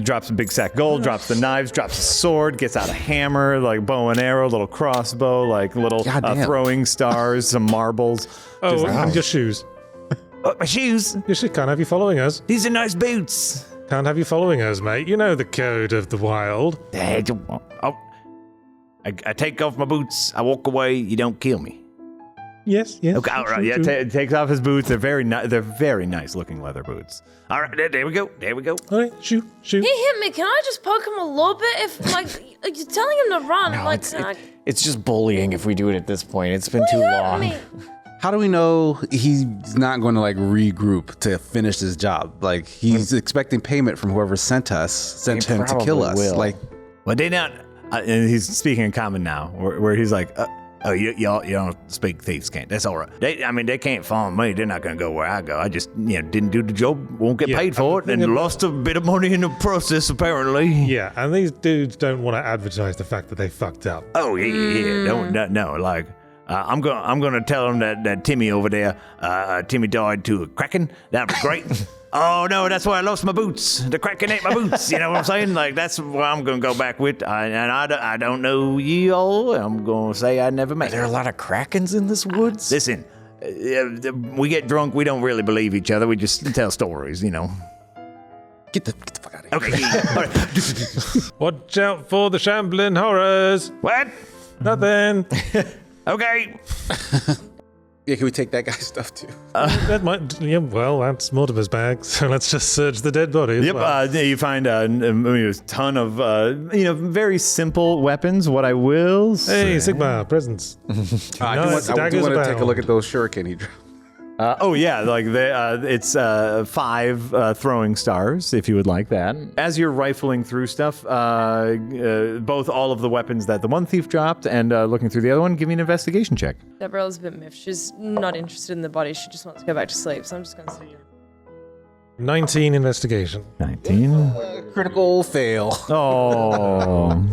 [SPEAKER 1] Drops a big sack of gold, drops the knives, drops a sword, gets out a hammer, like bow and arrow, little crossbow, like little
[SPEAKER 2] Goddamn.
[SPEAKER 1] throwing stars, some marbles.
[SPEAKER 3] Oh, and your shoes.
[SPEAKER 8] Oh, my shoes.
[SPEAKER 3] Your shoes can't have you following us.
[SPEAKER 8] These are nice boots.
[SPEAKER 3] Can't have you following us, mate. You know the code of the wild.
[SPEAKER 8] Oh, I take off my boots. I walk away. You don't kill me.
[SPEAKER 3] Yes.
[SPEAKER 1] Okay, all right. Yeah, takes off his boots. They're very nice looking leather boots.
[SPEAKER 8] All right, there we go.
[SPEAKER 3] All right, shoot.
[SPEAKER 4] He hit me. Can I just poke him a little bit? If you're telling him to run,
[SPEAKER 5] No,
[SPEAKER 4] like,
[SPEAKER 5] it's just bullying if we do it at this point. It's been too
[SPEAKER 4] hurt
[SPEAKER 5] long.
[SPEAKER 4] me.
[SPEAKER 2] How do we know he's not going to like regroup to finish his job? Like he's expecting payment from whoever sent him to kill us.
[SPEAKER 5] will.
[SPEAKER 2] Like,
[SPEAKER 1] Well, they not. And he's speaking in common now, where he's like, y'all don't speak thieves' can't. That's all right. They can't follow me. They're not gonna go where I go. I just didn't do the job. Won't get paid for it, and lost a bit of money in the process apparently.
[SPEAKER 3] Yeah, and these dudes don't want to advertise the fact that they fucked up.
[SPEAKER 8] Oh yeah. No. Like I'm gonna tell them that Timmy over there, Timmy died to a kraken. That'd be great. Oh no, that's why I lost my boots. The kraken ate my boots. You know what I'm saying? Like that's what I'm gonna go back with. I don't know you all. I'm gonna say I never met.
[SPEAKER 5] Are there a lot of krakens in this woods?
[SPEAKER 8] Listen, we get drunk. We don't really believe each other. We just tell stories.
[SPEAKER 2] get the fuck out of here.
[SPEAKER 8] Okay. All right.
[SPEAKER 3] Watch out for the Shamblin horrors.
[SPEAKER 8] What?
[SPEAKER 3] Nothing.
[SPEAKER 8] Okay.
[SPEAKER 2] Yeah, can we take that guy's stuff too?
[SPEAKER 3] That might. Yeah, well, that's Mortimer's bag. So let's just search the dead body. As
[SPEAKER 1] Yep.
[SPEAKER 3] well.
[SPEAKER 1] You find a ton of very simple weapons. What I will say.
[SPEAKER 3] Hey, Sigmar, presents.
[SPEAKER 2] I do
[SPEAKER 3] Nice,
[SPEAKER 2] want
[SPEAKER 3] daggers
[SPEAKER 2] to take a
[SPEAKER 3] abound.
[SPEAKER 2] look at those shuriken he dropped.
[SPEAKER 1] It's 5 throwing stars, if you would like that. As you're rifling through stuff, both all of the weapons that the one thief dropped and looking through the other one, give me an investigation check.
[SPEAKER 4] Deborah's a bit miffed. She's not interested in the body. She just wants to go back to sleep. So I'm just gonna say.
[SPEAKER 3] 19 investigation.
[SPEAKER 1] 19.
[SPEAKER 2] Critical fail.
[SPEAKER 1] Oh.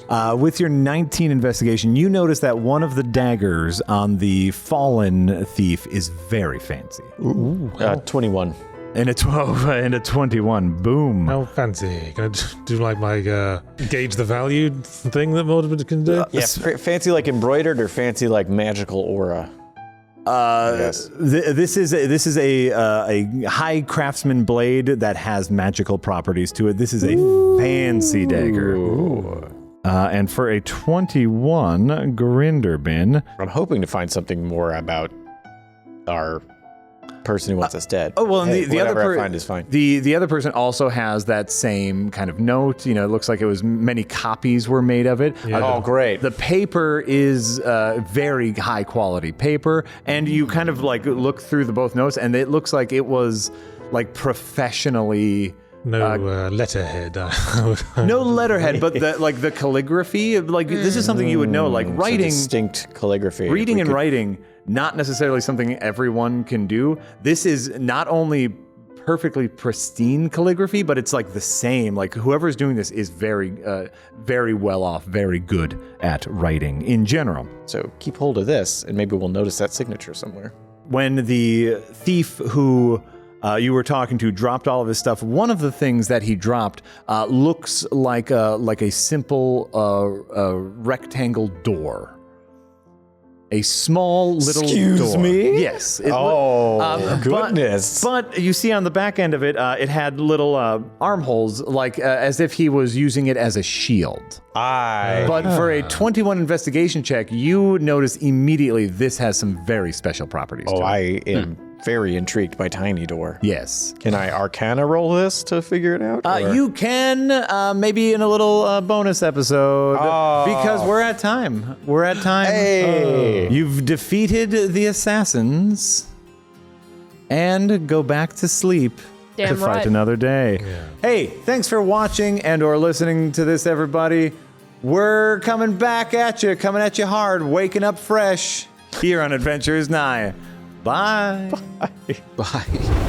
[SPEAKER 1] With your 19 investigation, you notice that one of the daggers on the fallen thief is very fancy.
[SPEAKER 5] 21.
[SPEAKER 1] And a 12 and a 21. Boom.
[SPEAKER 3] How fancy. Can I do like my gauge the value thing that Mortimer can do?
[SPEAKER 5] Yeah, fancy like embroidered or fancy like magical aura? Yes.
[SPEAKER 1] This is a high craftsman blade that has magical properties to it. This is a fancy dagger. And for a 21, Grinderbin.
[SPEAKER 5] I'm hoping to find something more about our person who wants us dead.
[SPEAKER 1] Oh well, and
[SPEAKER 5] Hey,
[SPEAKER 1] the other
[SPEAKER 5] whatever I find is fine.
[SPEAKER 1] The other person also has that same kind of note. You know, it looks like it was many copies were made of it.
[SPEAKER 5] Oh, great.
[SPEAKER 1] The paper is very high quality paper, and you kind of like look through the both notes, and it looks like it was like professionally.
[SPEAKER 3] No letterhead.
[SPEAKER 1] No letterhead, but the calligraphy, like this is something you would know, like
[SPEAKER 5] It's a
[SPEAKER 1] writing,
[SPEAKER 5] distinct calligraphy.
[SPEAKER 1] reading
[SPEAKER 5] We
[SPEAKER 1] and
[SPEAKER 5] could-
[SPEAKER 1] writing, not necessarily something everyone can do. This is not only perfectly pristine calligraphy, but it's like the same. Like whoever's doing this is very, very well off, very good at writing in general.
[SPEAKER 5] So keep hold of this, and maybe we'll notice that signature somewhere.
[SPEAKER 1] When the thief who you were talking to dropped all of his stuff, one of the things that he dropped looks like a simple rectangle door. A small little
[SPEAKER 5] Excuse
[SPEAKER 1] door.
[SPEAKER 5] me?
[SPEAKER 1] Yes.
[SPEAKER 5] Goodness.
[SPEAKER 1] But you see on the back end of it, it had little armholes, like as if he was using it as a shield. But for a 21 investigation check, you notice immediately this has some very special properties to it.
[SPEAKER 5] I am very intrigued by Tiny Door.
[SPEAKER 1] Yes.
[SPEAKER 5] Can I Arcana roll this to figure it out? or-
[SPEAKER 1] You can, maybe in a little bonus episode, because we're at time. We're at time.
[SPEAKER 5] Hey.
[SPEAKER 1] You've defeated the assassins and go back to sleep
[SPEAKER 4] Damn
[SPEAKER 1] to fight
[SPEAKER 4] right.
[SPEAKER 1] another day. Hey, thanks for watching and or listening to this, everybody. We're coming back at you, coming at you hard, waking up fresh here on Adventures Nigh. Bye.
[SPEAKER 2] Bye.